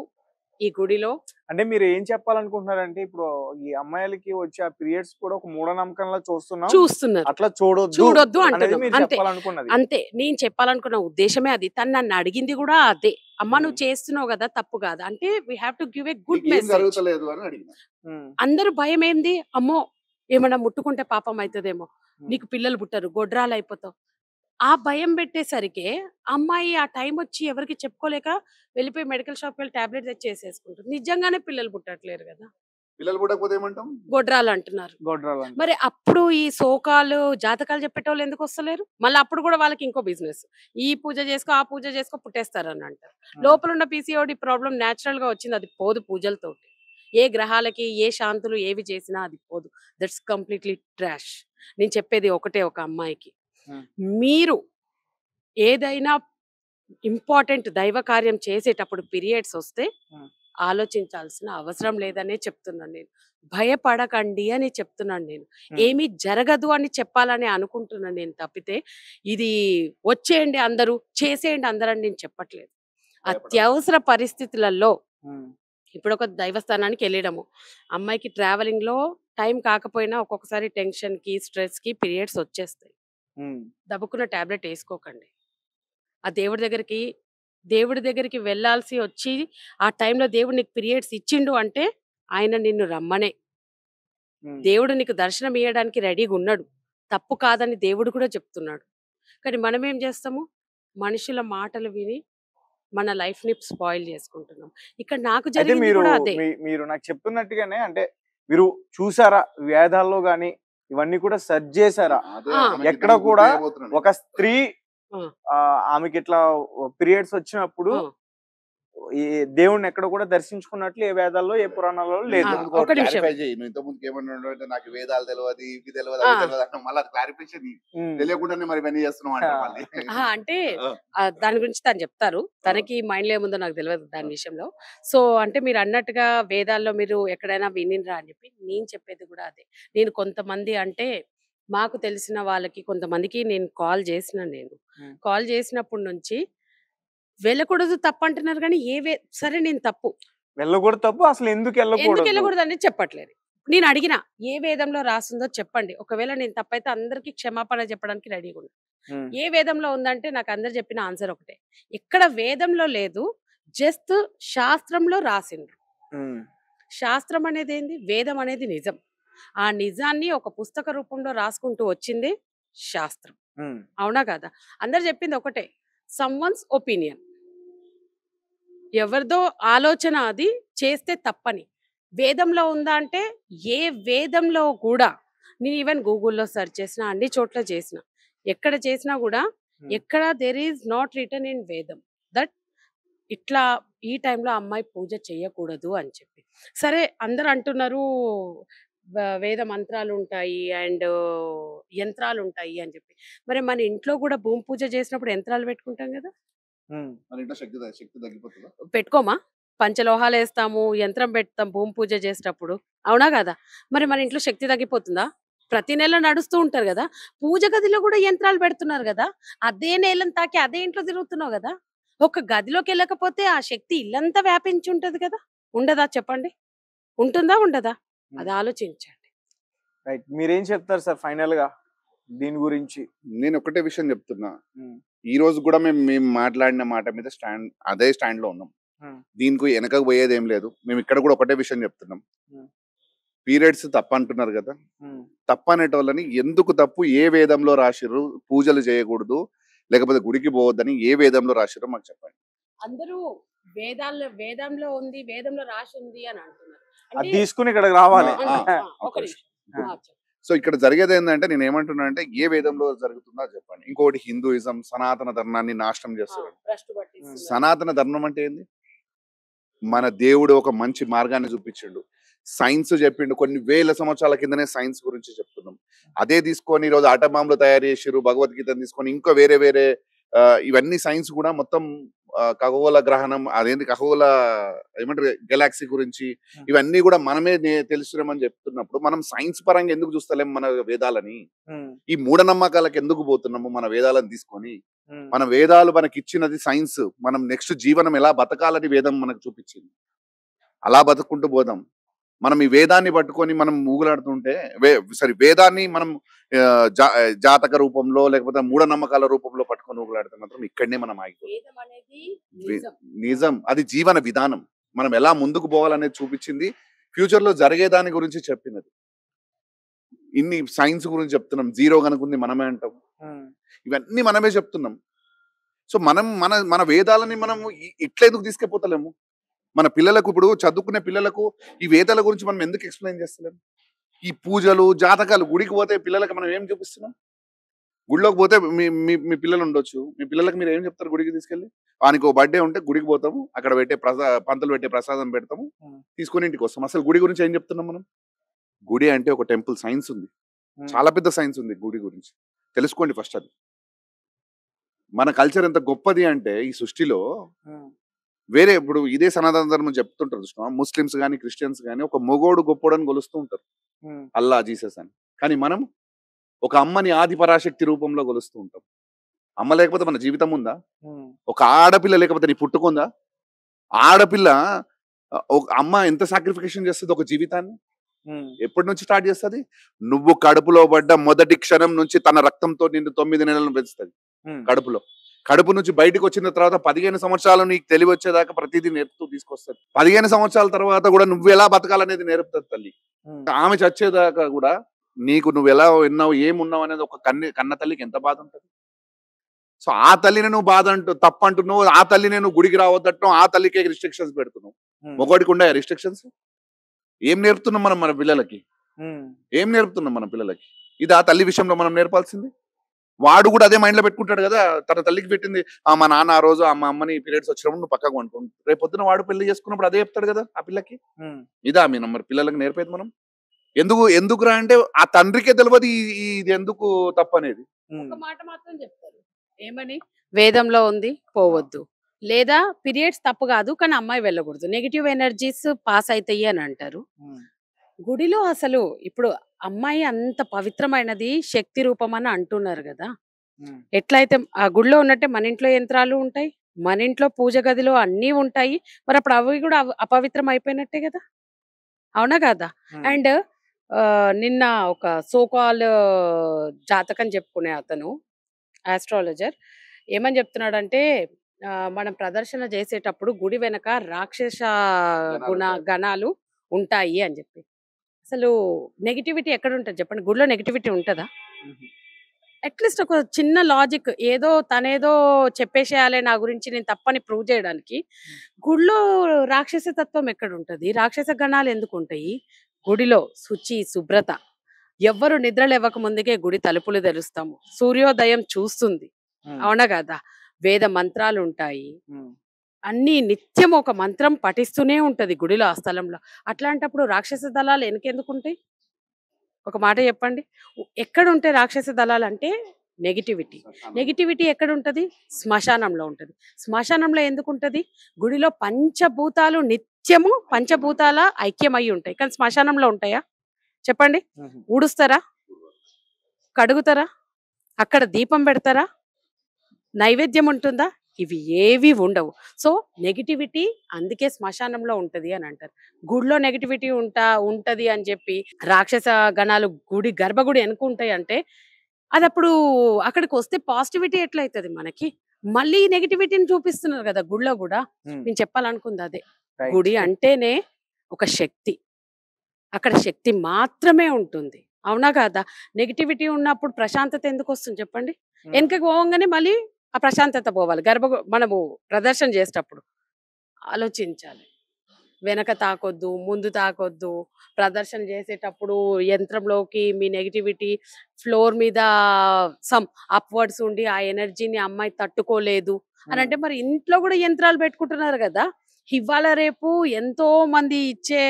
ఈ గుడిలో అంటే మీరు ఏం చెప్పాలనుకుంటున్నారంటే ఇప్పుడు ఈ అమ్మాయిలకి వచ్చే ఆ పీరియడ్స్ కూడా ఒక మూఢనమ్మకంలా చూస్తున్నారు, అట్లా చూడొద్దు అంటున్నాం. మీరు అంతే చెప్పాలనుకున్నది. అంతే, నేను చెప్పాలనుకున్న ఉద్దేశమే అది. తను నన్ను అడిగింది కూడా అదే, అమ్మ నువ్వు చేస్తున్నావు కదా తప్పు కాదు అంటే we have to give a good message. జరుగుతలేదు అని అడిగిన. అందరూ భయం ఏంది, అమ్మో ఏమన్నా ముట్టుకుంటే పాపం అవుతుందేమో, నీకు పిల్లలు పుట్టరు, గొడ్రాలు అయిపోతావు, ఆ భయం పెట్టేసరికి అమ్మాయి ఆ టైం వచ్చి ఎవరికి చెప్పుకోలేక వెళ్ళిపోయి మెడికల్ షాప్ వెళ్ళి టాబ్లెట్ తెచ్చి వేసేసుకుంటుంది. నిజంగానే పిల్లలు పుట్టట్లేరు కదా, పిల్లలు పుట్టకపోతే ఏమంటాం, గొడ్రాలు అంటున్నారు. మరి అప్పుడు ఈ శోకాలు జాతకాలు చెప్పేటోళ్ళు ఎందుకు వస్తలేరు? మళ్ళీ అప్పుడు కూడా వాళ్ళకి ఇంకో బిజినెస్, ఈ పూజ చేసుకో ఆ పూజ చేసుకో పుట్టేస్తారని అంటారు. లోపల ఉన్న పీసీఓడి ప్రాబ్లం న్యాచురల్ గా వచ్చింది, అది పోదు పూజలతోటి. ఏ గ్రహాలకి ఏ శాంతులు ఏవి చేసినా అది పోదు. That's completely trash. నేను చెప్పేది ఒకటే, ఒక అమ్మాయికి, మీరు ఏదైనా ఇంపార్టెంట్ దైవ కార్యం చేసేటప్పుడు పీరియడ్స్ వస్తే ఆలోచించాల్సిన అవసరం లేదనే చెప్తున్నాను నేను. భయపడకండి అని చెప్తున్నాను నేను. ఏమీ జరగదు అని చెప్పాలని అనుకుంటున్నాను నేను తప్పితే ఇది వచ్చేయండి అందరూ చేసేయండి అందరూ అని నేను చెప్పట్లేదు. అత్యవసర పరిస్థితులలో ఇప్పుడు ఒక దైవస్థానానికి వెళ్ళడము, అమ్మాయికి ట్రావెలింగ్ లో టైం కాకపోయినా ఒక్కొక్కసారి టెన్షన్ కి స్ట్రెస్ కి పీరియడ్స్ వచ్చేస్తాయి. దబ్బుకున్న టాబ్లెట్ వేసుకోకండి. ఆ దేవుడి దగ్గరికి వెళ్ళాల్సి వచ్చి ఆ టైంలో దేవుడు నీకు పీరియడ్స్ ఇచ్చిండు అంటే ఆయన నిన్ను రమ్మనే, దేవుడు నీకు దర్శనం ఇవ్వడానికి రెడీగా ఉన్నాడు, తప్పు కాదని దేవుడు కూడా చెప్తున్నాడు. కానీ మనం ఏం చేస్తాము, మనుషుల మాటలు విని మన లైఫ్ ని స్పాయిల్ చేసుకుంటున్నాం. ఇక్కడ నాకు జరిగింది కూడా అదే. మీరు నాకు చెప్తున్నట్టుగానే అంటే మీరు చూసారా వేదాల్లో గాని ఇవన్నీ కూడా సెర్చ్ చేశారా? ఎక్కడ కూడా ఒక స్త్రీ ఆమెకి ఇట్లా పీరియడ్స్ వచ్చినప్పుడు ఈ దేవుణ్ణి ఎక్కడ కూడా దర్శించుకున్నట్లు ఏ వేదాల్లో ఏ పురాణాల్లో లేదు. నాకు వేదాలు తెలియదు ఇవి తెలియదు మళ్ళీ క్లారిఫికేషన్ తెలియకుండానే మరి ఇవన్నీ చేస్తున్నాం అంటే దాని గురించి తను చెప్తారు, తనకి మైండ్ లో ఏముందో నాకు తెలియదు దాని విషయంలో. సో అంటే మీరు అన్నట్టుగా వేదాల్లో మీరు ఎక్కడైనా వినిరా అని చెప్పి నేను చెప్పేది కూడా అదే. నేను కొంతమంది అంటే మాకు తెలిసిన వాళ్ళకి కొంతమందికి నేను కాల్ చేసినప్పటి నుంచి వెళ్ళకూడదు తప్పు అంటున్నారు, కానీ సరే నేను తప్పు వెళ్ళకూడదు తప్పు, అసలు ఎందుకు వెళ్ళకూడదు అని చెప్పట్లేదు. నేను అడిగిన ఏ వేదంలో రాసిందో చెప్పండి, ఒకవేళ నేను తప్పైతే అందరికి క్షమాపణ చెప్పడానికి రెడీగా ఉన్నా. ఏ వేదంలో ఉందంటే నాకు అందరు చెప్పిన ఆన్సర్ ఒకటే, ఎక్కడ వేదంలో లేదు, జస్ట్ శాస్త్రంలో రాసిండ్రు. శాస్త్రం అనేది ఏంది, వేదం అనేది నిజం. ఆ నిజాన్ని ఒక పుస్తక రూపంలో రాసుకుంటూ వచ్చింది శాస్త్రం, అవునా కదా? అందరు చెప్పింది ఒకటే, సమ్వన్స్ ఒపీనియన్, ఎవరిదో ఆలోచన అది చేస్తే తప్పని. వేదంలో ఉందా అంటే ఏ వేదంలో కూడా, నేను ఈవెన్ గూగుల్లో సెర్చ్ చేసిన, అన్ని చోట్ల చేసిన, ఎక్కడ చేసినా కూడా ఎక్కడ there is not written in వేదం దట్ ఇట్లా ఈ టైంలో అమ్మాయి పూజ చేయకూడదు అని చెప్పి. సరే అందరు అంటున్నారు వేద మంత్రాలు ఉంటాయి అండ్ యంత్రాలు ఉంటాయి అని చెప్పి, మరి మన ఇంట్లో కూడా భూమి పూజ చేసినప్పుడు యంత్రాలు పెట్టుకుంటాం కదా, పెట్టుకోమా? పంచలోహాలు వేస్తాము, యంత్రం పెడతాం భూమి పూజ చేసేటప్పుడు, అవునా కదా? మరి మన ఇంట్లో శక్తి తగ్గిపోతుందా? ప్రతి నెల నడుస్తూ ఉంటారు కదా, పూజ గదిలో కూడా యంత్రాలు పెడుతున్నారు కదా, అదే నేలను తాకి అదే ఇంట్లో తిరుగుతున్నావు కదా, ఒక గదిలోకి వెళ్ళకపోతే ఆ శక్తి ఇల్లంతా వ్యాపించి ఉంటది కదా, ఉండదా చెప్పండి? ఉంటుందా ఉండదా? అది ఆలోచించండి. రైట్, మీరేం చెప్తారు సార్ ఫైనల్ గా దీని గురించి? నేను ఒకటే విషయం చెప్తున్నా, ఈ రోజు కూడా మేము మాట్లాడిన మాట మీద అదే స్టాండ్ లో ఉన్నాం. దీనికి వెనకకు పోయేది ఏం లేదు. మేము ఇక్కడ కూడా ఒకటే విషయం చెప్తున్నాం, పీరియడ్స్ తప్పు అంటున్నారు కదా, తప్పు అనేటోళ్ళని ఎందుకు తప్పు, ఏ వేదంలో రాసిర్రు పూజలు చేయకూడదు లేకపోతే గుడికి పోవద్దని ఏ వేదంలో రాసిర్రు మాకు చెప్పండి. అందరూ వేదంలో ఉంది, వేదంలో రాసి ఉంది అని అంటున్నారు, అది తీసుకుని ఇక్కడికి రావాలి. సో ఇక్కడ జరిగేది ఏంటంటే, నేను ఏమంటున్నా అంటే ఏ వేదంలో జరుగుతుందో చెప్పండి. ఇంకోటి హిందూయిజం సనాతన ధర్మాన్ని నాశనం చేస్తున్నారు. సనాతన ధర్మం అంటే ఏంది? మన దేవుడు ఒక మంచి మార్గాన్ని చూపించిండు. సైన్స్ చెప్పిండు, కొన్ని వేల సంవత్సరాల కిందనే సైన్స్ గురించి చెప్తున్నాం. అదే తీసుకొని ఈరోజు ఆటబాంబులు తయారు చేసిరు, భగవద్గీతను తీసుకొని ఇంకా వేరే వేరే ఇవన్నీ సైన్స్ కూడా మొత్తం ఖగోళ గ్రహణం, అదేంటి ఖగోళ ఏమంటారు గెలాక్సీ గురించి ఇవన్నీ కూడా మనమే తెలుస్తున్నామని చెప్తున్నప్పుడు మనం సైన్స్ పరంగా ఎందుకు చూస్తలేము మన వేదాలని? ఈ మూఢనమ్మకాలకు ఎందుకు పోతున్నాము మన వేదాలను తీసుకొని? మన వేదాలు మనకి ఇచ్చినది సైన్స్, మనం నెక్స్ట్ జీవనం ఎలా బతకాలని వేదం మనకు చూపించింది. అలా బతుకుంటూ పోదాం. మనం ఈ వేదాన్ని పట్టుకొని మనం ఊగులాడుతుంటే వేదాన్ని మనం జాతక రూపంలో లేకపోతే మూఢనమ్మకాల రూపంలో పట్టుకొని ఊగులాడితే మాత్రం ఇక్కడనే మనం ఆగిపోతాం. నిజం, అది జీవన విధానం, మనం ఎలా ముందుకు పోవాలనేది చూపించింది, ఫ్యూచర్ లో జరిగేదాని గురించి చెప్పినది. ఇన్ని సైన్స్ గురించి చెప్తున్నాం, జీరో కనుకుంది మనమే అంటాం, ఇవన్నీ మనమే చెప్తున్నాం. సో మనం మన వేదాలని మనం ఇట్లా ఎందుకు తీసుకెళ్ళిపోతలేము? మన పిల్లలకు, ఇప్పుడు చదువుకునే పిల్లలకు ఈ వేదాల గురించి మనం ఎందుకు ఎక్స్ప్లెయిన్ చేస్తలేము? ఈ పూజలు జాతకాలు, గుడికి పోతే పిల్లలకు మనం ఏం చూపిస్తున్నాం? గుడిలోకి పోతే మీ పిల్లలు ఉండొచ్చు, మీ పిల్లలకు మీరు ఏం చెప్తారు? గుడికి తీసుకెళ్ళి వానికి బర్త్డే ఉంటే గుడికి పోతాము, అక్కడ పెట్టే పంతులు పెట్టే ప్రసాదం పెడతాము, తీసుకొని ఇంటికి వస్తాం. అసలు గుడి గురించి ఏం చెప్తున్నాం మనం? గుడి అంటే ఒక టెంపుల్, సైన్స్ ఉంది, చాలా పెద్ద సైన్స్ ఉంది గుడి గురించి, తెలుసుకోండి ఫస్ట్. అది మన కల్చర్ ఎంత గొప్పది అంటే ఈ సృష్టిలో వేరే, ఇప్పుడు ఇదే సనాతన ధర్మం చెప్తుంటారు చూసినా, ముస్లిమ్స్ కానీ క్రిస్టియన్స్ కానీ ఒక మొగోడు గొప్పోడని కొలుస్తూ ఉంటారు, అల్లా జీసస్ అని. కానీ మనం ఒక అమ్మని ఆది పరాశక్తి రూపంలో కొలుస్తూ ఉంటాం. అమ్మ లేకపోతే మన జీవితం ఉందా? ఒక ఆడపిల్ల లేకపోతే నీ పుట్టుకుందా? ఆడపిల్ల ఒక అమ్మ ఎంత సాక్రిఫికేషన్ చేస్తుంది ఒక జీవితాన్ని? ఎప్పటి నుంచి స్టార్ట్ చేస్తుంది? నువ్వు కడుపులో పడ్డ మొదటి క్షణం నుంచి తన రక్తంతో నిన్ను 9 నెలలను పెంచుతుంది కడుపులో. కడుపు నుంచి బయటకు వచ్చిన తర్వాత 15 సంవత్సరాలు నీకు తెలివి వచ్చేదాకా ప్రతిదీ నేర్పుతూ తీసుకొస్తుంది. 15 సంవత్సరాల తర్వాత కూడా నువ్వు ఎలా బతకాలనేది నేర్పుతుంది తల్లి. ఆమె చచ్చేదాకా కూడా నీకు నువ్వు ఎలా విన్నావు, ఏమున్నావు అనేది ఒక కన్న తల్లికి ఎంత బాధ ఉంటుంది. సో ఆ తల్లిని నువ్వు బాధ తప్పు అంటున్నావు, ఆ తల్లిని నువ్వు గుడికి రావద్దంటున్నావు, ఆ తల్లికే రిస్ట్రిక్షన్స్ పెడుతున్నావు. మొగోడికి ఉండే రిస్ట్రిక్షన్స్ ఏం నేర్పుతున్నాం మనం మన పిల్లలకి? ఏం నేర్పుతున్నాం మన పిల్లలకి? ఇది ఆ తల్లి విషయంలో మనం నేర్పాల్సింది. వాడు కూడా అదే మైండ్ లో పెట్టుకుంటాడు కదా, తన తల్లికి పెట్టింది మా నాన్న ఆ రోజు మా అమ్మని పీరియడ్స్ వచ్చినప్పుడు నువ్వు పక్కకు అనుకోండి, రేపు పొద్దున వాడు పెళ్లి చేసుకున్నప్పుడు అదే చెప్తాడు కదా ఆ పిల్లకి. ఇదా మీ నంబర్ పిల్లలకి నేర్పేది మనం? ఎందుకురా అంటే ఆ తండ్రికే తెలియదు ఇది ఎందుకు తప్పు అనేది. ఒక మాట మాత్రం చెప్తారు, ఏమని? వేదంలో ఉంది పోవద్దు, లేదా పీరియడ్స్ తప్పు కాదు కానీ అమ్మాయి వెళ్ళకూడదు, నెగిటివ్ ఎనర్జీస్ పాస్ అవుతాయి అని అంటారు. గుడిలో అసలు ఇప్పుడు అమ్మాయి అంత పవిత్రమైనది, శక్తి రూపం అని అంటున్నారు కదా. ఎట్లయితే ఆ గుడిలో ఉన్నట్టే మన ఇంట్లో యంత్రాలు ఉంటాయి, మన ఇంట్లో పూజ గదిలో అన్నీ ఉంటాయి, మరి అప్పుడు అవి కూడా అపవిత్రం అయిపోయినట్టే కదా, అవునా కదా? అండ్ నిన్న ఒక సోకాల్ జాతకం చెప్పుకునే అతను, ఆస్ట్రాలజర్, ఏమని చెప్తున్నాడంటే మనం ప్రదర్శన చేసేటప్పుడు గుడి వెనక రాక్షస గణాలు ఉంటాయి అని చెప్పి. అసలు నెగిటివిటీ ఎక్కడ ఉంటుంది చెప్పండి? గుడిలో నెగిటివిటీ ఉంటుందా? అట్లీస్ట్ ఒక చిన్న లాజిక్, ఏదో తనేదో చెప్పేసేయాలి నా గురించి, నేను తప్పని ప్రూవ్ చేయడానికి. గుడిలో రాక్షస తత్వం ఎక్కడ ఉంటుంది? రాక్షస గణాలు ఎందుకు ఉంటాయి? గుడిలో శుచి శుభ్రత, ఎవ్వరు నిద్ర లేవక ముందుకే గుడి తలుపులు తెరుస్తాము, సూర్యోదయం చూస్తుంది, అవునా కదా? వేద మంత్రాలు ఉంటాయి, అన్ని నిత్యం ఒక మంత్రం పఠిస్తూనే ఉంటది గుడిలో, ఆ స్థలంలో. అట్లాంటప్పుడు రాక్షస దళాలు ఎందుకుంటాయి? ఒక మాట చెప్పండి. ఎక్కడ ఉంటాయి రాక్షస దళాలు అంటే నెగిటివిటీ. నెగిటివిటీ ఎక్కడ ఉంటది? శ్మశానంలో ఉంటది. శ్మశానంలో ఎందుకు ఉంటది? గుడిలో పంచభూతాలు నిత్యము పంచభూతాల ఐక్యమై ఉంటాయి, కానీ శ్మశానంలో ఉంటాయా చెప్పండి? ఊడుస్తారా? కడుగుతారా? అక్కడ దీపం పెడతారా? నైవేద్యం ఉంటుందా? ఇవి ఏవి ఉండవు. సో నెగిటివిటీ అందుకే శ్మశానంలో ఉంటది అని అంటారు. గుడిలో నెగిటివిటీ ఉంటది అని చెప్పి రాక్షస గణాలు గర్భగుడి ఎనుకుంటాయి అంటే అది అప్పుడు అక్కడికి వస్తే పాజిటివిటీ ఎట్లయితది మనకి? మళ్ళీ నెగిటివిటీని చూపిస్తున్నారు కదా గుడిలో కూడా. నేను చెప్పాలనుకుంది అదే, గుడి అంటేనే ఒక శక్తి, అక్కడ శక్తి మాత్రమే ఉంటుంది, అవునా కాదా? నెగిటివిటీ ఉన్నప్పుడు ప్రశాంతత ఎందుకు వస్తుంది చెప్పండి? వెనకకు పోగానే మళ్ళీ ఆ ప్రశాంతత పోవాలి. మనము ప్రదర్శన చేసేటప్పుడు ఆలోచించాలి, వెనక తాకొద్దు, ముందు తాకొద్దు. ప్రదర్శన చేసేటప్పుడు యంత్రంలోకి మీ నెగిటివిటీ ఫ్లోర్ మీద సమ్ అప్వర్డ్స్ ఉండి ఆ ఎనర్జీని అమ్మాయి తట్టుకోలేదు అని అంటే, మరి ఇంట్లో కూడా యంత్రాలు పెట్టుకుంటున్నారు కదా, ఇవాళ రేపు ఎంతో మంది ఇచ్చే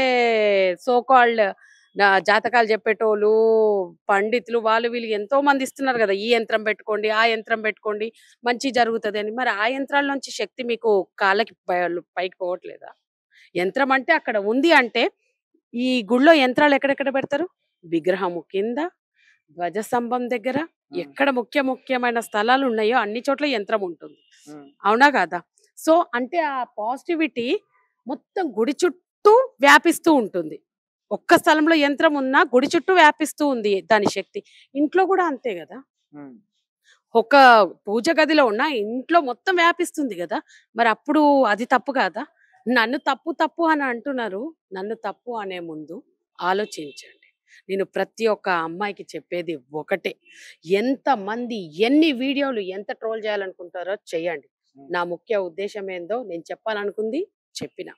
సో కాల్డ్ జాతకాలు చెప్పేటోళ్ళు, పండితులు, వాళ్ళు వీళ్ళు ఎంతో మంది ఇస్తున్నారు కదా, ఈ యంత్రం పెట్టుకోండి, ఆ యంత్రం పెట్టుకోండి, మంచి జరుగుతుంది అని. మరి ఆ యంత్రాల నుంచి శక్తి మీకు కాళ్ళకి పైకి పోవట్లేదా? యంత్రం అంటే అక్కడ ఉంది అంటే, ఈ గుళ్ళో యంత్రాలు ఎక్కడెక్కడ పెడతారు? విగ్రహము కింద, ధ్వజస్తంభం దగ్గర, ఎక్కడ ముఖ్యమైన స్థలాలు ఉన్నాయో అన్ని చోట్ల యంత్రం ఉంటుంది. అవునా కాదా? సో అంటే ఆ పాజిటివిటీ మొత్తం గుడి చుట్టూ వ్యాపిస్తూ ఉంటుంది. ఒక్క స్థలంలో యంత్రం ఉన్నా గుడి చుట్టూ వ్యాపిస్తూ ఉంది దాని శక్తి. ఇంట్లో కూడా అంతే కదా. ఒక పూజ గదిలో ఉన్న ఇంట్లో మొత్తం వ్యాపిస్తుంది కదా. మరి అప్పుడు అది తప్పు కాదా? నన్ను తప్పు అని అంటున్నారు. నన్ను తప్పు అనే ముందు ఆలోచించండి. నేను ప్రతి ఒక్క అమ్మాయికి చెప్పేది ఒకటే, ఎంతమంది ఎన్ని వీడియోలు ఎంత ట్రోల్ చేయాలనుకుంటారో చెయ్యండి. నా ముఖ్య ఉద్దేశం ఏందో నేను చెప్పాలనుకుంది చెప్పిన.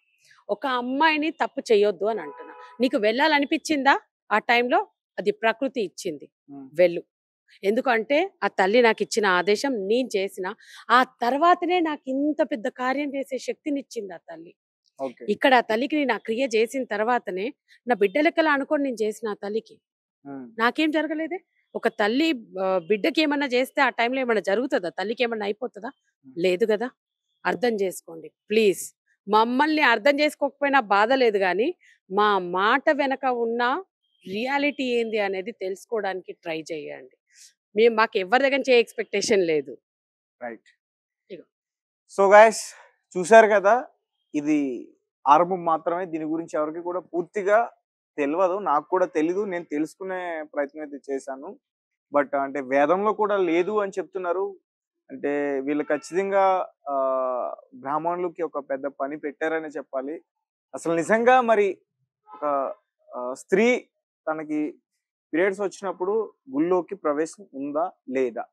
ఒక అమ్మాయిని తప్పు చేయొద్దు అని అంటున్నా. నీకు వెళ్ళాలనిపించిందా ఆ టైంలో? అది ప్రకృతి ఇచ్చింది, వెళ్ళు. ఎందుకంటే ఆ తల్లి నాకు ఇచ్చిన ఆదేశం నేను చేసిన. ఆ తర్వాతనే నాకు ఇంత పెద్ద కార్యం చేసే శక్తినిచ్చింది ఆ తల్లి. ఇక్కడ ఆ తల్లికి నేను ఆ క్రియ చేసిన తర్వాతనే నా బిడ్డ లెక్కలా అనుకోని నేను చేసిన ఆ తల్లికి. నాకేం జరగలేదే. ఒక తల్లి బిడ్డకి ఏమన్నా చేస్తే ఆ టైంలో ఏమన్నా జరుగుతుందా? తల్లికి ఏమన్నా అయిపోతుందా? లేదు కదా. అర్థం చేసుకోండి ప్లీజ్. మమ్మల్ని అర్థం చేసుకోకపోయినా బాధ లేదు, కానీ మా మాట వెనక ఉన్న రియాలిటీ ఏంది అనేది తెలుసుకోవడానికి ట్రై చేయండి. మాకు ఎవరి దగ్గర నుంచి ఎక్స్పెక్టేషన్ లేదు. రైట్. సో గైస్, చూశారు కదా, ఇది ఆరంభం మాత్రమే. దీని గురించి ఎవరికి కూడా పూర్తిగా తెలియదు, నాకు కూడా తెలీదు. నేను తెలుసుకునే ప్రయత్నం అయితే చేశాను. బట్ అంటే వేదంలో కూడా లేదు అని చెప్తున్నారు. అంటే వీళ్ళు ఖచ్చితంగా బ్రాహ్మణులకి ఒక పెద్ద పని పెట్టారని చెప్పాలి. అసలు నిజంగా మరి ఒక స్త్రీ తనకి పీరియడ్స్ వచ్చినప్పుడు గుళ్ళోకి ప్రవేశం ఉందా లేదా?